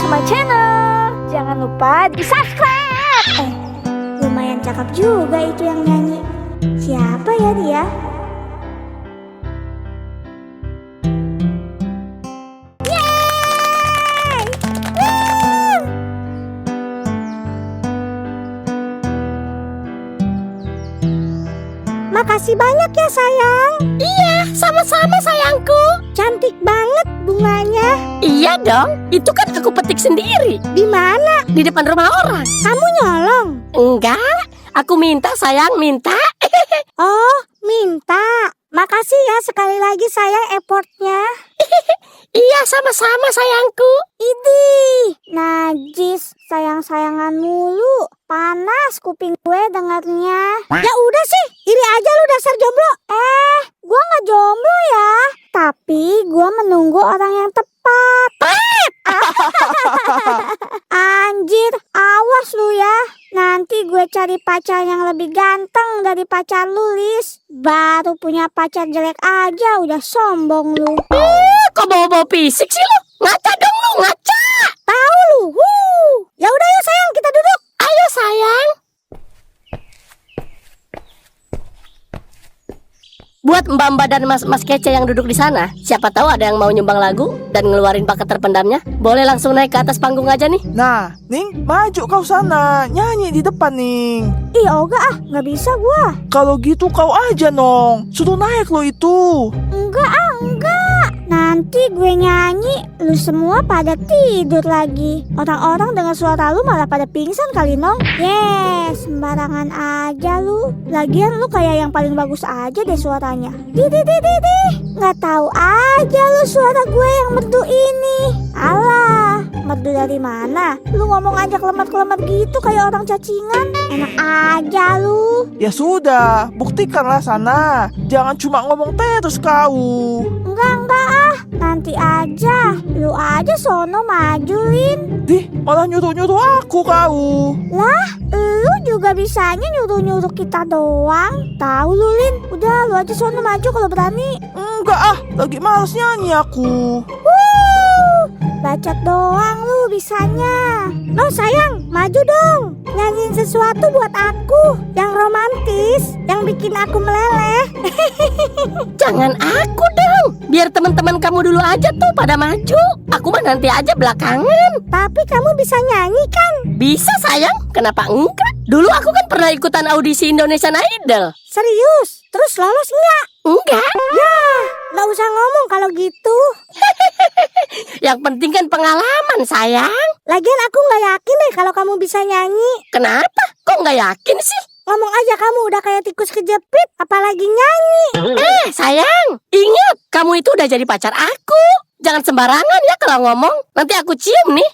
to my channel. Jangan lupa di subscribe. Lumayan cakep juga itu yang nyanyi. Siapa ya dia? Yeay! Woo! Makasih banyak ya sayang. Iya, sama-sama sayangku. Cantik banget bunganya. Iya dong, itu kan aku petik sendiri Di mana? di depan rumah orang. Kamu nyolong? Enggak, aku minta sayang, minta. Oh, minta. Makasih ya sekali lagi sayang effortnya. Iya, sama-sama sayangku. Idih, najis, sayang-sayangan mulu. Panas kuping gue dengarnya. Ya udah sih, iri aja lu dasar jomblo. Gue gak jomblo ya. Tapi gue menunggu orang yang tepat. Anjir, awas lu ya. Nanti gue cari pacar yang lebih ganteng dari pacar lu, Lis. Baru punya pacar jelek aja udah sombong lu. Kok bawa-bawa fisik sih lu? Ngaca dong lu, ngaca. Tahu lu. Ya udah yuk sayang, kita duduk. Ayo sayang. Buat mbak-mbak dan mas-mas kece yang duduk di sana, siapa tahu ada yang mau nyumbang lagu dan ngeluarin bakat terpendamnya. Boleh langsung naik ke atas panggung aja nih. Nah, Ning, maju kau sana, nyanyi di depan, Ning. Ih, Oga gak bisa gua. Kalau gitu kau aja, Nong. Suruh naik lo itu. Enggak. Nanti gue nyanyi, lu semua pada tidur lagi. Orang-orang dengar suara lu malah pada pingsan kali, Nong. Yes, sembarangan aja lu. Lagian lu kayak yang paling bagus aja deh suaranya. Nggak tahu aja lu suara gue yang merdu ini. Alah, merdu dari mana? Lu ngomong aja kelemat-kelemat gitu kayak orang cacingan. Enak aja lu. Ya sudah, buktikanlah sana. Jangan cuma ngomong terus kau. Enggak nanti aja. Lu aja sono majulin. Dih, malah nyuruh-nyuruh aku kau. Lah, lu juga bisanya nyuruh-nyuruh kita doang. Tahu lu, Lin. Udah, lu aja sono maju kalau berani. Enggak lagi males nyanyi aku. Bacot doang lu bisanya. Oh sayang, maju dong. Nyanyiin sesuatu buat aku yang romantis, yang bikin aku meleleh. Jangan aku dong. Biar teman-teman kamu dulu aja tuh pada maju. Aku mah nanti aja belakangan. Tapi kamu bisa nyanyi kan? Bisa sayang, kenapa enggak? Dulu aku kan pernah ikutan audisi Indonesian Idol. Serius? Terus lolos enggak? Enggak. Ya, nggak usah ngomong kalau gitu. Yang penting kan pengalaman sayang. Lagian aku nggak yakin deh kalau kamu bisa nyanyi. Kenapa? Kok nggak yakin sih? Ngomong aja kamu udah kayak tikus kejepit, apalagi nyanyi. Sayang, ingat kamu itu udah jadi pacar aku. Jangan sembarangan ya kalau ngomong. Nanti aku cium nih.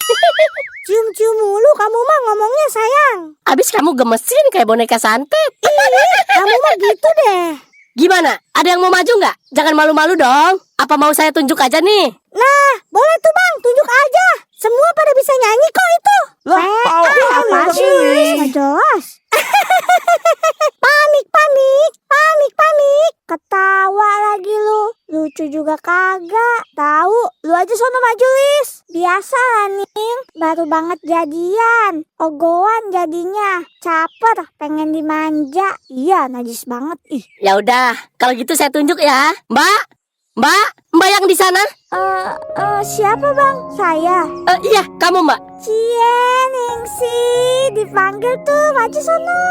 Cium-cium mulu kamu mah ngomongnya sayang. Abis kamu gemesin kayak boneka santet. Kamu mah gitu deh. Gimana? Ada yang mau maju nggak? Jangan malu-malu dong. Apa mau saya tunjuk aja nih? Nah, boleh tuh bang, tunjuk aja. Semua pada bisa nyanyi kok itu. Lah, Pau, Apa yang sih? ini. Nggak jelas. Panik. Ketawa lagi lu. Lucu juga kagak. Tahu, lu aja sono maju, Lis. Biasa lah, Ning. Baru banget jadian. Ogoan jadinya. Caper, pengen dimanja. Iya, najis banget. Ih. Ya udah, kalau gitu saya tunjuk ya. Mbak yang di sana? Siapa bang? Saya. Iya, kamu Mbak. Ningsi, dipanggil tuh, maju sono.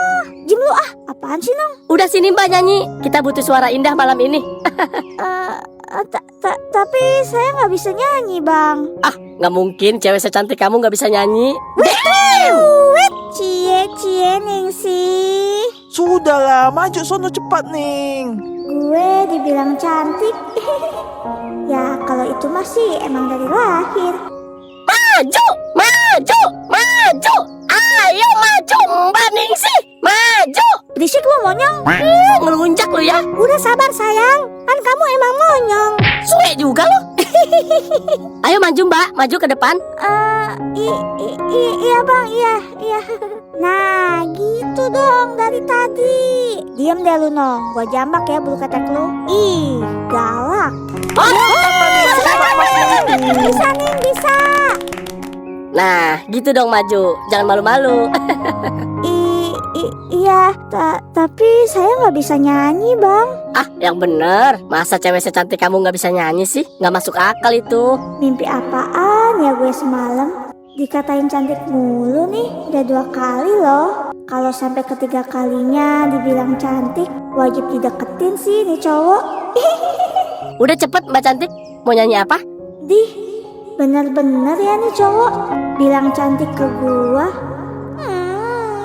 Jim lu apaan sih Nong? Udah sini Mbak nyanyi. Kita butuh suara indah malam ini. Tapi saya nggak bisa nyanyi bang. Nggak mungkin cewek secantik kamu nggak bisa nyanyi. Cie Ningsi. Sudahlah, maju sono cepat, Ning. Gue dibilang cantik. Ya kalau itu masih emang dari lahir. Maju. Ayo maju Mbak Ningsi. Maju. Berisik lu monyong. Ngelunjak lu ya. Udah sabar sayang. Kan kamu emang monyong. Suwe juga lu. Ayo maju Mbak, maju ke depan. Iya bang, iya. Nah gitu dong dari tadi. Diam deh lu Nong, gua jambak ya bulu ketek lu. Ih, galak. Bisa Ning, bisa. Nah, gitu dong maju. Jangan malu-malu. Iya, tapi saya nggak bisa nyanyi, Bang. Ah, yang bener. Masa cewek secantik kamu nggak bisa nyanyi sih? Nggak masuk akal itu. Mimpi apaan ya gue semalam? Dikatain cantik mulu nih, udah 2 kali loh. Kalau sampai ketiga kalinya dibilang cantik, wajib dideketin sih nih cowok. Udah cepet Mbak Cantik. Mau nyanyi apa? Bener-bener ya nih cowok bilang cantik ke gua.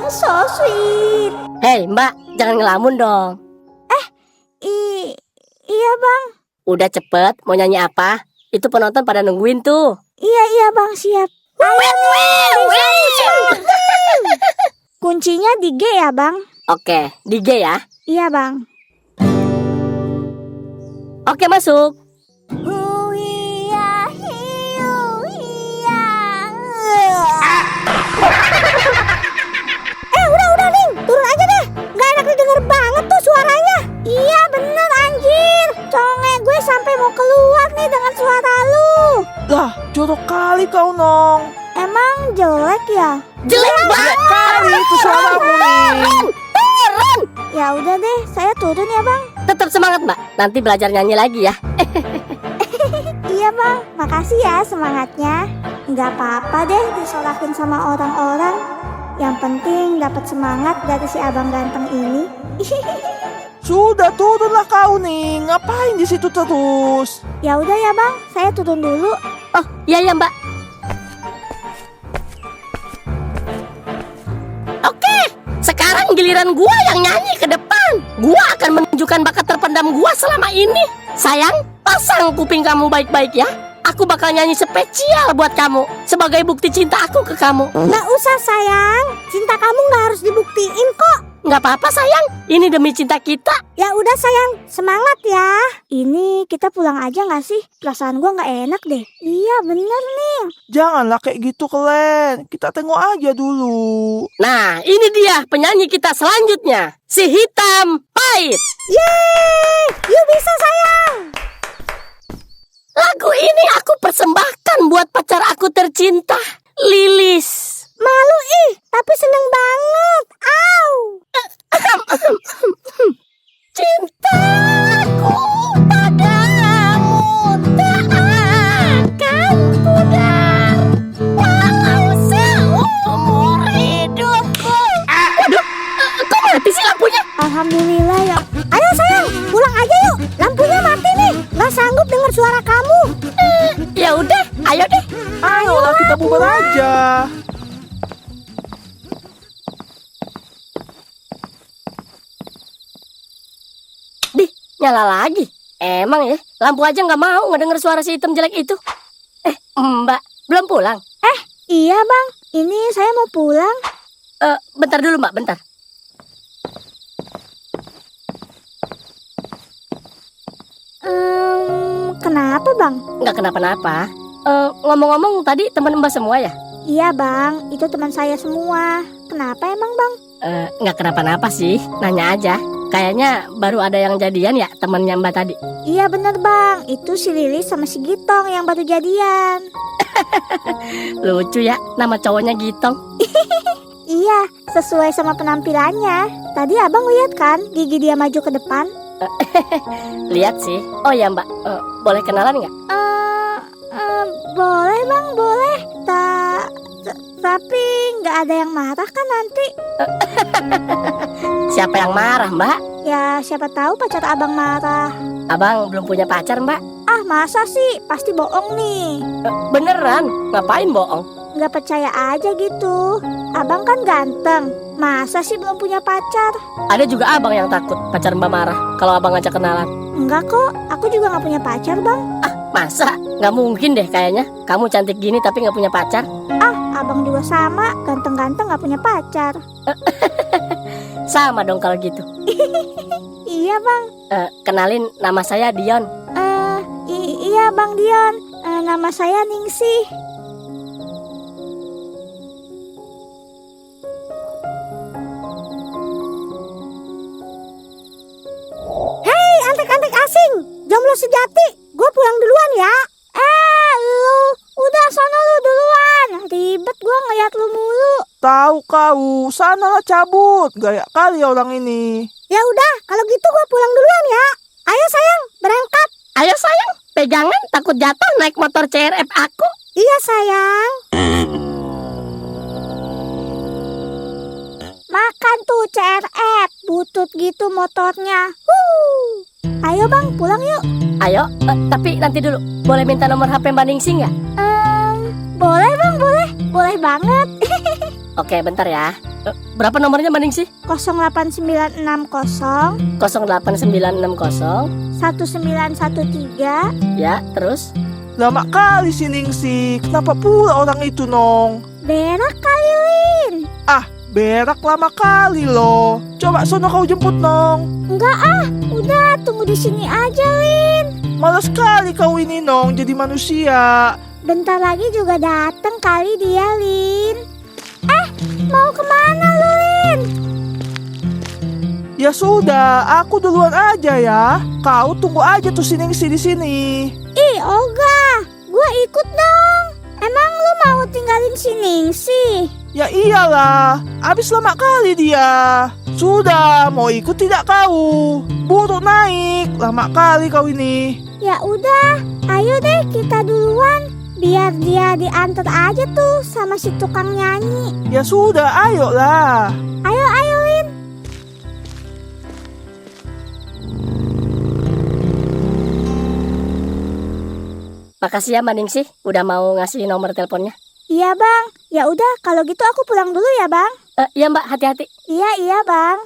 So sweet. Hei Mbak, jangan ngelamun dong. Iya bang. Udah cepet, mau nyanyi apa? Itu penonton pada nungguin tuh. Iya bang, siap. Kuncinya di G ya bang. Oke, di G ya. Iya bang. Oke, masuk. Udah Ning, turun aja deh. Gak enak didengar banget tuh suaranya. Iya bener anjir. Conge gue sampai mau keluar nih dengan suara lu. Lah, jorok kali kau, Nong. Emang jelek ya? Jelek banget. Kali itu suaramu nih. Turun. Ya udah deh, saya turun ya bang. Tetap semangat Mbak. Nanti belajar nyanyi lagi ya. Iya bang, makasih ya semangatnya. Nggak apa-apa deh disolakin sama orang-orang. Yang penting dapat semangat dari si abang ganteng ini. Sudah turunlah kau nih. Ngapain di situ terus? Ya udah ya bang, saya turun dulu. Oh, iya ya Mbak. Oke, sekarang giliran gua yang nyanyi ke depan. Gua akan menunjukkan bakat terpendam gua selama ini. Sayang, pasang kuping kamu baik-baik ya. Aku bakal nyanyi spesial buat kamu sebagai bukti cinta aku ke kamu. Nggak usah sayang, cinta kamu nggak harus dibuktiin kok. Nggak apa-apa sayang, ini demi cinta kita. Ya udah sayang, semangat ya. Ini kita pulang aja nggak sih? Perasaan gua nggak enak deh. Iya bener nih. Janganlah kayak gitu, Klen. Kita tengok aja dulu. Nah, ini dia penyanyi kita selanjutnya, si Hitam Pahit. Yeay, yuk bisa sayang. Lagu ini aku persembahkan buat pacar aku tercinta, Lilis. Malu tapi seneng banget. Au. Cintaku padamu tak akan pudar walau seumur hidupku. Waduh, kok mati sih lampunya? Alhamdulillah ya. Ayo sayang, pulang aja yuk. Lampunya mati nih. Gak sanggup dengar suara kamu. Ya udah, ayo deh. Ayolah kita bubar aja. Nyala lagi. Emang ya, lampu aja nggak mau ngedenger suara si hitam jelek itu. Mbak, belum pulang? Iya bang, ini saya mau pulang. Bentar dulu Mbak, bentar. Kenapa bang? Nggak kenapa-napa. Ngomong-ngomong tadi teman Mbak semua ya? Iya bang, itu teman saya semua. Kenapa emang bang? Nggak kenapa-napa sih, nanya aja. Kayaknya baru ada yang jadian ya temannya Mbak tadi. Iya bener bang, itu si Lilis sama si Gitong yang baru jadian. Lucu ya, nama cowoknya Gitong. Iya, sesuai sama penampilannya. Tadi abang lihat kan gigi dia maju ke depan? Lihat sih. Oh ya Mbak, boleh kenalan nggak? Boleh bang, boleh. Tapi nggak ada yang marah kan nanti? Siapa yang marah Mbak? Ya siapa tahu pacar abang marah. Abang belum punya pacar Mbak? Ah masa sih, pasti bohong nih. Beneran, ngapain bohong? Nggak percaya aja gitu. Abang kan ganteng, masa sih belum punya pacar? Ada juga abang yang takut pacar Mbak marah kalau abang ngajak kenalan. Enggak kok, aku juga nggak punya pacar bang. Masa? Nggak mungkin deh kayaknya. Kamu cantik gini tapi nggak punya pacar. Abang juga sama, ganteng-ganteng nggak punya pacar. Sama dong kalau gitu. Iya bang. Kenalin, nama saya Dion. Iya bang Dion. Nama saya Ningsih. Hei antek-antek asing, jomblo sejati, gue pulang duluan ya. Lu udah sono lu duluan. Ribet. Tahu kau, sanalah cabut. Gaya kali orang ini. Ya udah, kalau gitu gue pulang duluan ya. Ayo sayang, berangkat. Ayo sayang, pegangan takut jatuh naik motor CRF aku. Iya sayang. Makan tuh CRF, butut gitu motornya. Ayo bang, pulang yuk. Ayo, tapi nanti dulu. Boleh minta nomor HP Mbak Ningsih nggak? Boleh bang, boleh. Boleh banget. Oke, bentar ya. Berapa nomornya Mbak Ningsih? 08960 08960. 1913. Ya, terus? Lama kali si Ningsih. Kenapa pula orang itu, Nong? Berak kali Lin. Berak lama kali loh. Coba sono kau jemput, Nong. Enggak udah tunggu di sini aja Lin. Malas sekali kau ini, Nong, jadi manusia. Bentar lagi juga dateng kali dia Lin. Mau kemana lu Lin? Ya sudah, aku duluan aja ya. Kau tunggu aja tuh si Ningsih di sini. Ih Olga, gua ikut dong. Emang lu mau tinggalin si Ningsih? Ya iyalah, habis lama kali dia. Sudah, mau ikut tidak kau? Buru naik, lama kali kau ini. Ya udah, ayo deh kita duluan. Biar dia diantar aja tuh sama si tukang nyanyi. Ya sudah, ayolah. Ayo Lin. Makasih ya Mbak Ningsih, udah mau ngasih nomor teleponnya. Iya bang, ya udah kalau gitu aku pulang dulu ya bang. Iya Mbak, hati-hati. Iya bang.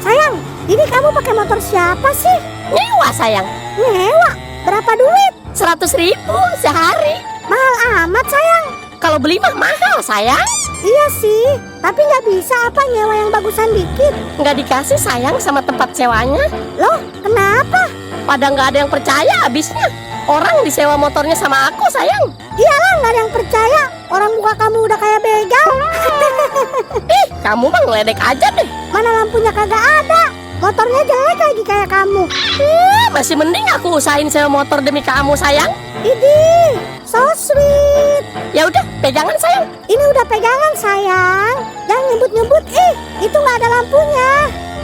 Sayang, ini kamu pakai motor siapa sih? Nyewa sayang, Nyewa? Berapa duit? 100.000 sehari. Mahal amat sayang. Kalau beli mah mahal sayang. Iya sih, tapi nggak bisa apa nyewa yang bagusan dikit. Nggak dikasih sayang sama tempat sewanya. Loh, kenapa? Pada nggak ada yang percaya abisnya. Orang disewa motornya sama aku sayang. Iyalah nggak ada yang percaya. Orang muka kamu udah kayak begal. Ih, kamu mah ngeledek aja deh. Mana lampunya kagak ada. Motornya jelek lagi kayak kamu. Masih mending aku usahain sewa motor demi kamu sayang. Idih, so sweet. Ya udah, pegangan sayang. Ini udah pegangan sayang. Jangan nyebut-nyebut, itu nggak ada lampunya.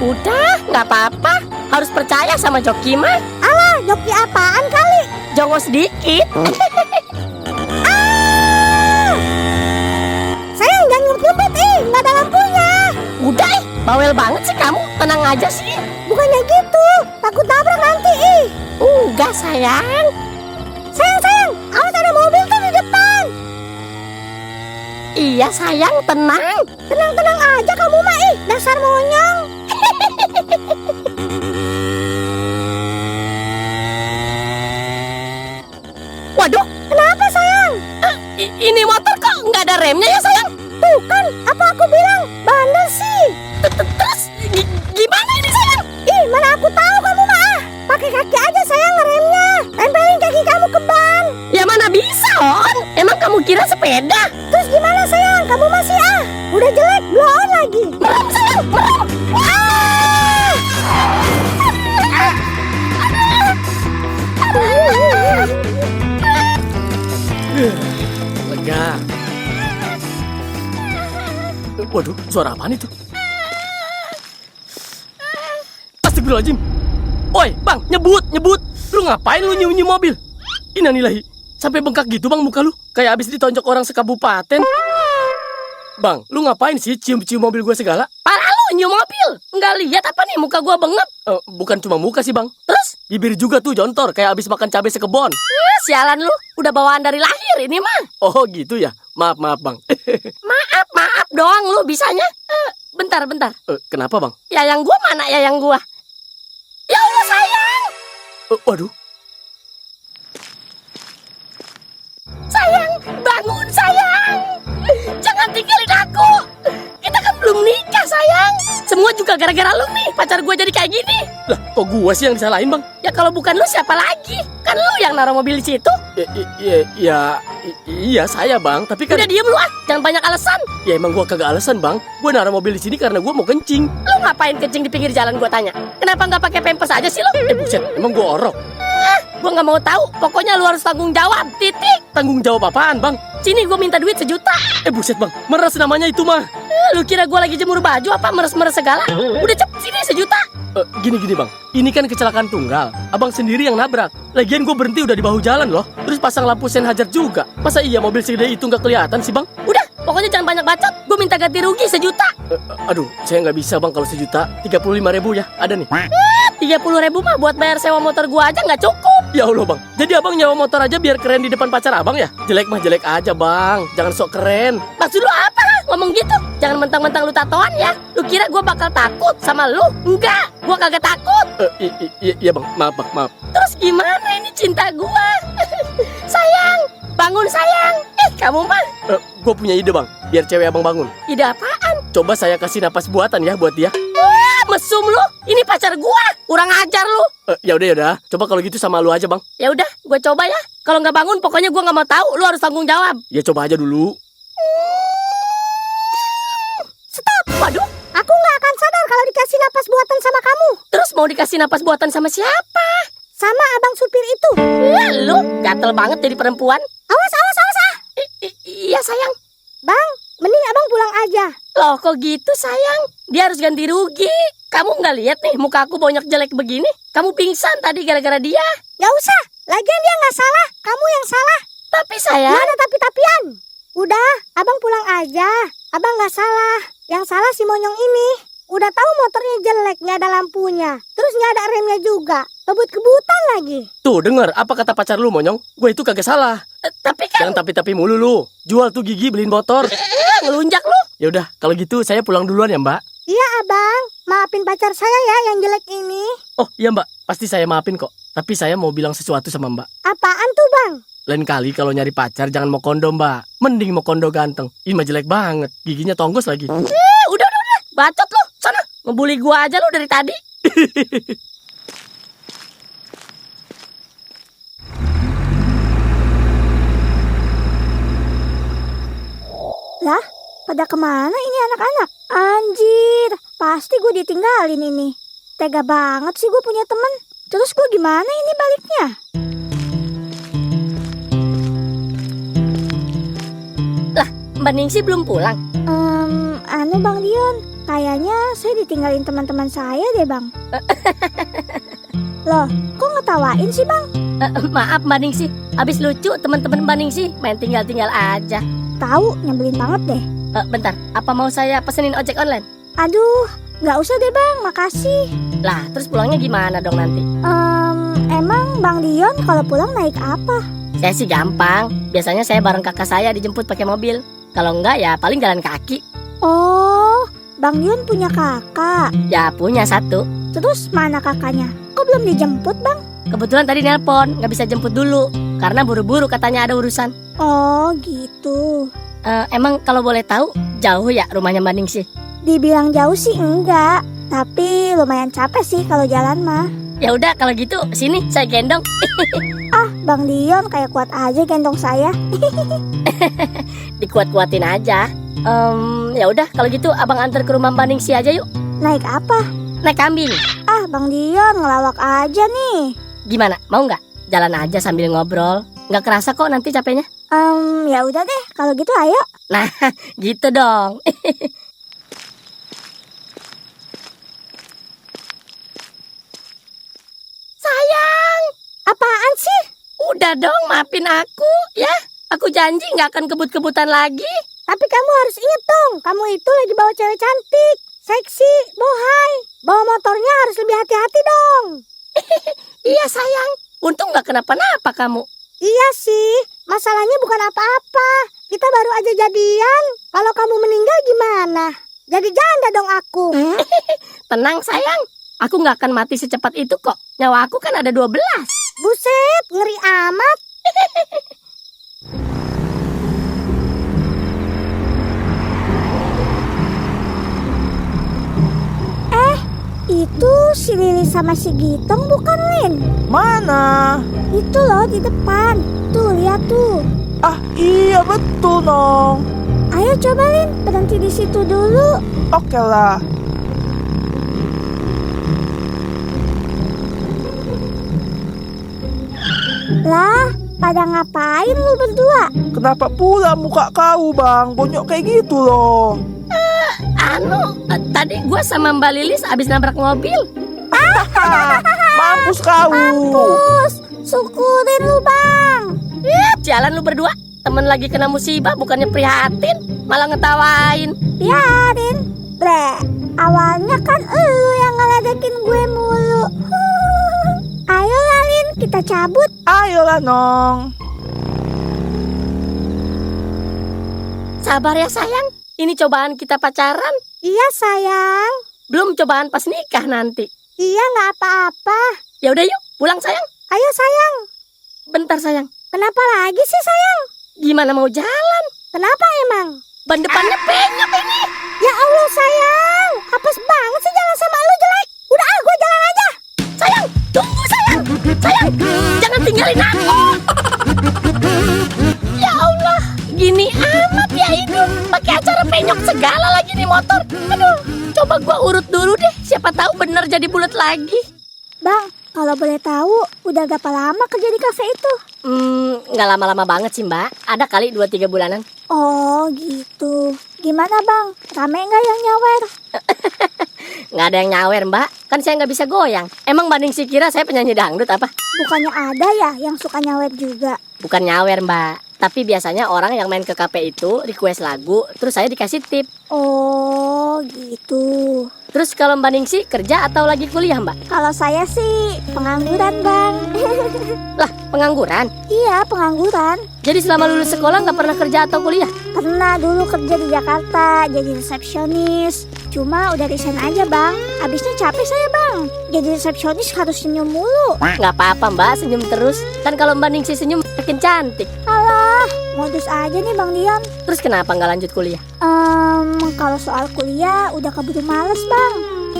Udah, nggak apa-apa. Harus percaya sama joki mah. Alah, joki apaan kali? Jongos dikit. Sayang, jangan nyebut-nyebut, nggak ada lampunya. Udah, bawel banget sih kamu. Tenang aja sih. Bukannya gitu, takut nabrak nanti, Enggak sayang. Sayang, awas ada mobil tuh di depan. Iya sayang, tenang. Tenang-tenang aja kamu mah, dasar monyong. Waduh, Kenapa sayang? ini motor kok nggak ada remnya ya sayang? Tuh kan, apa aku bilang? Bandel sih. Terus gimana ini sayang? Mana aku tahu kamu mah. Pakai kaki aja sayang ngeremnya. Tempelin kaki kamu ke ban. Ya mana bisa on? Emang kamu kira sepeda? Terus gimana sayang? Kamu masih udah jelek, blow on lagi. Merem sayang, merem. Lega. Waduh, suara apaan itu? Astagfirullahaladzim. Oi, bang, nyebut. Lu ngapain lu nyium mobil? Innalillahi. Sampai bengkak gitu bang muka lu. Kayak abis ditonjok orang sekabupaten. Bang, lu ngapain sih cium-cium mobil gue segala? Parah lu nyium mobil. Nggak lihat apa nih muka gua bengep? Bukan cuma muka sih bang. Terus? Bibir juga tuh jontor kayak abis makan cabai sekebon. Sialan lu. Udah bawaan dari lahir ini mah. Oh gitu ya. Maaf bang. Maaf doang lu bisanya. Bentar. Kenapa bang? Yayang gua mana yayang gua? Ya Allah sayang. Waduh. Sayang, bangun sayang. Jangan tinggalin aku. Kita kan belum nikah sayang. Semua juga gara-gara lu nih. Pacar gua jadi kayak gini. Lah, kok gua sih yang disalahin bang? Ya kalau bukan lu siapa lagi? Kan lu yang naruh mobil di situ. Iya saya bang, tapi kan Udah diem lu ah, jangan banyak alasan. ya emang gua kagak alasan bang. Gua naruh mobil di sini karena gua mau kencing. Lu ngapain kencing di pinggir jalan gua tanya? Kenapa nggak pakai pampers aja sih lu? Buset, emang gua orok. Gua nggak mau tahu. Pokoknya lu harus tanggung jawab. Titik. Tanggung jawab apaan bang? Sini gua minta duit 1 juta. Buset bang, meres namanya itu mah. Lu kira gua lagi jemur baju apa meres-meres segala? Udah cepet sini 1 juta. Gini bang, ini kan kecelakaan tunggal. Abang sendiri yang nabrak. Lagian gue berhenti udah di bahu jalan loh. Terus pasang lampu sen hajar juga. Masa iya mobil segede itu nggak kelihatan sih bang? Udah, pokoknya jangan banyak bacot. Gua minta ganti rugi 1 juta. Aduh, saya nggak bisa bang kalau 1 juta. 35.000 ya, ada nih. 30.000 mah buat bayar sewa motor gua aja nggak cukup. Ya Allah bang, jadi abang nyawa motor aja biar keren di depan pacar abang ya? Jelek mah jelek aja bang, jangan sok keren. Maksud lu apa ngomong gitu? Jangan mentang-mentang lu tatoan ya. Lu kira gua bakal takut sama lu? Enggak, gua kagak takut. Iya bang, maaf bang, maaf. Terus gimana ini cinta gua? Sayang, bangun sayang. Kamu mah Gue punya ide bang, biar cewek abang bangun. ide apaan? Coba saya kasih napas buatan ya buat dia. Mesum lu, ini pacar gua. Kurang ajar lu. Ya udah. Coba kalau gitu sama lu aja bang. Ya udah, gua coba ya. Kalau nggak bangun, pokoknya gua nggak mau tahu. Lu harus tanggung jawab. Ya coba aja dulu. Stop. Waduh, Aku nggak akan sadar kalau dikasih napas buatan sama kamu. terus mau dikasih napas buatan sama siapa? Sama abang supir itu. Lu gatel banget jadi perempuan. Awas, awas, awas ah. Iya sayang. Bang, mending abang pulang aja. Loh kok gitu sayang? Dia harus ganti rugi. Kamu nggak lihat nih muka aku banyak jelek begini? Kamu pingsan tadi gara-gara dia. Gak usah, lagian dia nggak salah. Kamu yang salah. Tapi sayang, Mana tapi-tapian? Udah, abang pulang aja. Abang nggak salah. Yang salah si monyong ini. Udah tahu motornya jelek, nggak ada lampunya. Terus nggak ada remnya juga. Kebut-kebutan lagi. Tuh denger apa kata pacar lu monyong? Gue itu kagak salah. tapi kan Jangan tapi mulu lu. Jual tuh gigi beliin motor. ngelunjak lu. Ya udah, kalau gitu saya pulang duluan ya mbak. Iya abang, maafin pacar saya ya yang jelek ini. Oh iya mbak, pasti saya maafin kok. Tapi saya mau bilang sesuatu sama mbak. Apaan tuh bang? Lain kali kalau nyari pacar jangan mau kondo mbak. Mending mau kondo ganteng. Ih mah jelek banget. Giginya tonggos lagi. Udah. Bacot lu. Sana, ngebully gua aja lu dari tadi. Lah, pada kemana ini anak-anak? Anjir, pasti gue ditinggalin ini. Tega banget sih gue punya temen. Terus gue gimana ini baliknya? Mbak Ningsi belum pulang. Anu Bang Dion, kayaknya saya ditinggalin teman-teman saya deh Bang. Loh, kok ngetawain sih Bang? Maaf Mbak Ningsi, habis lucu teman-teman Mbak Ningsi main tinggal-tinggal aja. Tahu, nyebelin banget deh. Bentar, apa mau saya pesenin ojek online? Aduh, nggak usah deh Bang, makasih. Lah, terus pulangnya gimana dong nanti? Emang Bang Dion kalau pulang naik apa? Saya sih gampang. Biasanya saya bareng kakak saya dijemput pakai mobil. Kalau enggak ya paling jalan kaki. Oh, Bang Dion punya kakak. Ya punya 1. Terus mana kakaknya? Kok belum dijemput Bang? Kebetulan tadi nelpon, nggak bisa jemput dulu. Karena buru-buru katanya ada urusan. Oh gitu. Emang kalau boleh tahu, jauh ya rumahnya Mbak Ningsi? Dibilang jauh sih enggak, tapi lumayan capek sih kalau jalan mah. Ya udah kalau gitu, sini saya gendong. Ah, Bang Dion kayak kuat aja gendong saya. Dikuat-kuatin aja. Ya udah kalau gitu abang antar ke rumah Mbak Ningsi aja yuk. Naik apa? Naik kambing. Ah, Bang Dion ngelawak aja nih. Gimana? Mau nggak? Jalan aja sambil ngobrol. Nggak kerasa kok nanti capeknya. Ya udah deh, kalau gitu ayo. Nah, gitu dong. Sayang, Apaan sih? udah dong maafin aku ya. Aku janji nggak akan kebut-kebutan lagi. Tapi kamu harus inget dong, kamu itu lagi bawa cewek cantik, seksi, bohai. Bawa motornya harus lebih hati-hati dong. Iya sayang, untung nggak kenapa-napa kamu. Iya sih, masalahnya bukan apa-apa. Kita baru aja jadian. Kalau kamu meninggal gimana? Jadi janda dong aku. Tenang sayang, aku nggak akan mati secepat itu kok. Nyawa aku kan ada 12. Buset, ngeri amat. Itu si Lilis sama si Gitong bukan, Lin? Mana? Itu loh di depan. Tuh, Lihat tuh. Ah, iya betul, Nong. Ayo coba Lin, berhenti di situ dulu. Oke lah. Lah, pada ngapain lu berdua? Kenapa pula muka kau, Bang? Bonyok kayak gitu loh. Tadi gua sama Mbak Lilis abis nabrak mobil. Mampus kau. Mampus, syukurin lu Bang. Jalan lu berdua, temen lagi kena musibah bukannya prihatin, malah ngetawain. Biarin. Bre, awalnya kan elu yang ngeledekin gue mulu. Ayo lah Lin, kita cabut. Ayolah, Nong. Sabar ya sayang, ini cobaan kita pacaran, Iya sayang. belum cobaan pas nikah nanti. Iya nggak apa-apa. Ya udah yuk, pulang sayang. Ayo sayang. Bentar sayang, Kenapa lagi sih sayang? gimana mau jalan? Kenapa emang? Ban depannya penyok ini. Ya Allah sayang, apes banget sih jalan sama lu jelek. Udah gue jalan aja. Sayang, tunggu sayang. Sayang, jangan tinggalin aku. Ya Allah, gini amat ya hidup. Pakai acara penyok segala lagi nih motor. Aduh, coba gua urut dulu deh. Siapa tahu bener jadi bulat lagi. Bang, kalau boleh tahu, udah berapa lama kerja di kafe itu? Nggak lama-lama banget sih mbak. Ada kali 2-3 bulanan. Oh gitu. Gimana bang? Rame nggak yang nyawer? Nggak ada yang nyawer mbak. Kan saya nggak bisa goyang. Emang banding si kira saya penyanyi dangdut apa? Bukannya ada ya yang suka nyawer juga? Bukan nyawer mbak. Tapi biasanya orang yang main ke kafe itu request lagu, terus saya dikasih tip. Oh gitu. Terus kalau Mbak Ningsi kerja atau lagi kuliah mbak? Kalau saya sih pengangguran bang. Lah pengangguran? Iya pengangguran. Jadi selama lulus sekolah nggak pernah kerja atau kuliah? Pernah dulu kerja di Jakarta jadi resepsionis. Cuma udah resign aja bang. Abisnya capek saya bang. Jadi resepsionis harus senyum mulu. Nggak apa-apa mbak, senyum terus. Kan kalau Mbak Ningsi senyum makin cantik. Alah, modus aja nih bang Dian. Terus kenapa nggak lanjut kuliah? Kalau soal kuliah udah keburu males bang.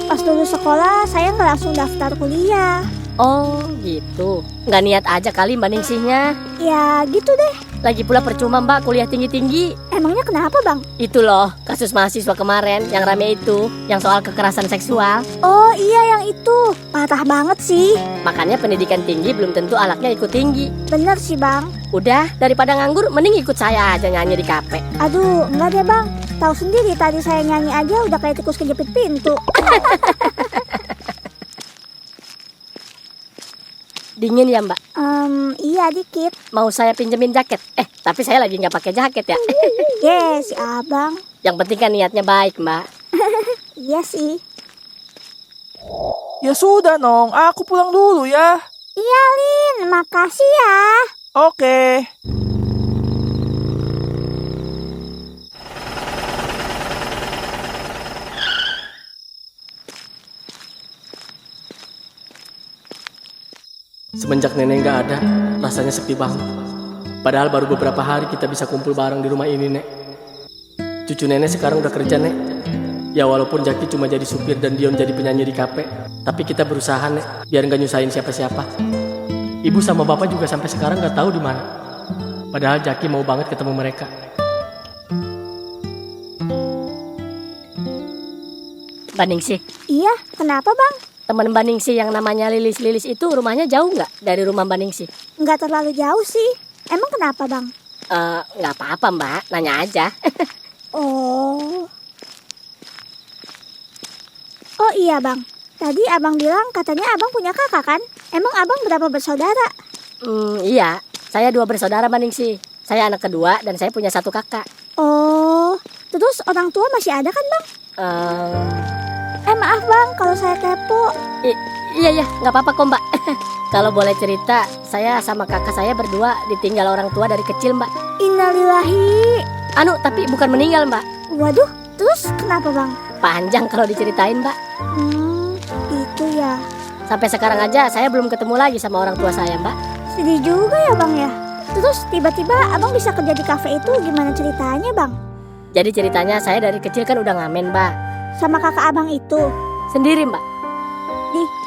Pas lulus sekolah saya nggak langsung daftar kuliah. Oh gitu. Nggak niat aja kali Mbak Ningsinya. Ya gitu deh. Lagi pula percuma mbak kuliah tinggi-tinggi. Emangnya kenapa bang? Itu loh kasus mahasiswa kemarin yang rame itu, yang soal kekerasan seksual. Oh iya yang itu. Parah banget sih. Makanya pendidikan tinggi belum tentu anaknya ikut tinggi. Bener sih bang. Udah daripada nganggur mending ikut saya aja nyanyi di kafe. Aduh enggak deh bang. Tahu sendiri tadi saya nyanyi aja udah kayak tikus kejepit pintu. Dingin ya mbak? Iya dikit. Mau saya pinjemin jaket? Tapi saya lagi nggak pakai jaket ya. Yes, si abang. Yang penting kan niatnya baik mbak. Iya sih. Ya sudah, Nong. Aku pulang dulu ya. Iya Lin, makasih ya. Oke. Semenjak nenek nggak ada, rasanya sepi banget. Padahal baru beberapa hari kita bisa kumpul bareng di rumah ini, Nek. Cucu nenek sekarang udah kerja, Nek. Ya walaupun Jaki cuma jadi supir dan Dion jadi penyanyi di kafe, tapi kita berusaha, Nek, biar nggak nyusahin siapa-siapa. Ibu sama bapak juga sampai sekarang nggak tahu di mana. Padahal Jaki mau banget ketemu mereka. Mbak Ningsi, Iya, kenapa bang? teman Mbak Ningsi yang namanya Lilis itu rumahnya jauh nggak dari rumah Mbak Ningsi? Nggak terlalu jauh sih. Emang kenapa bang? Nggak apa-apa mbak, nanya aja. Oh. Oh iya bang. Tadi abang bilang katanya abang punya kakak kan? Emang abang berapa bersaudara? Iya, saya 2 bersaudara Mbak Ningsi. Saya anak kedua dan saya punya 1 kakak. Oh. Terus orang tua masih ada kan bang? Maaf bang kalau saya kepo. Iya, nggak apa-apa kok mbak. Kalau boleh cerita, saya sama kakak saya berdua ditinggal orang tua dari kecil mbak. Innalillahi. Tapi bukan meninggal mbak. Waduh, terus kenapa bang? Panjang kalau diceritain mbak. Itu ya. Sampai sekarang aja saya belum ketemu lagi sama orang tua saya mbak. Sedih juga ya bang ya. Terus tiba-tiba abang bisa kerja di kafe itu gimana ceritanya bang? Jadi ceritanya saya dari kecil kan udah ngamen mbak. Sama kakak abang itu? Sendiri mbak.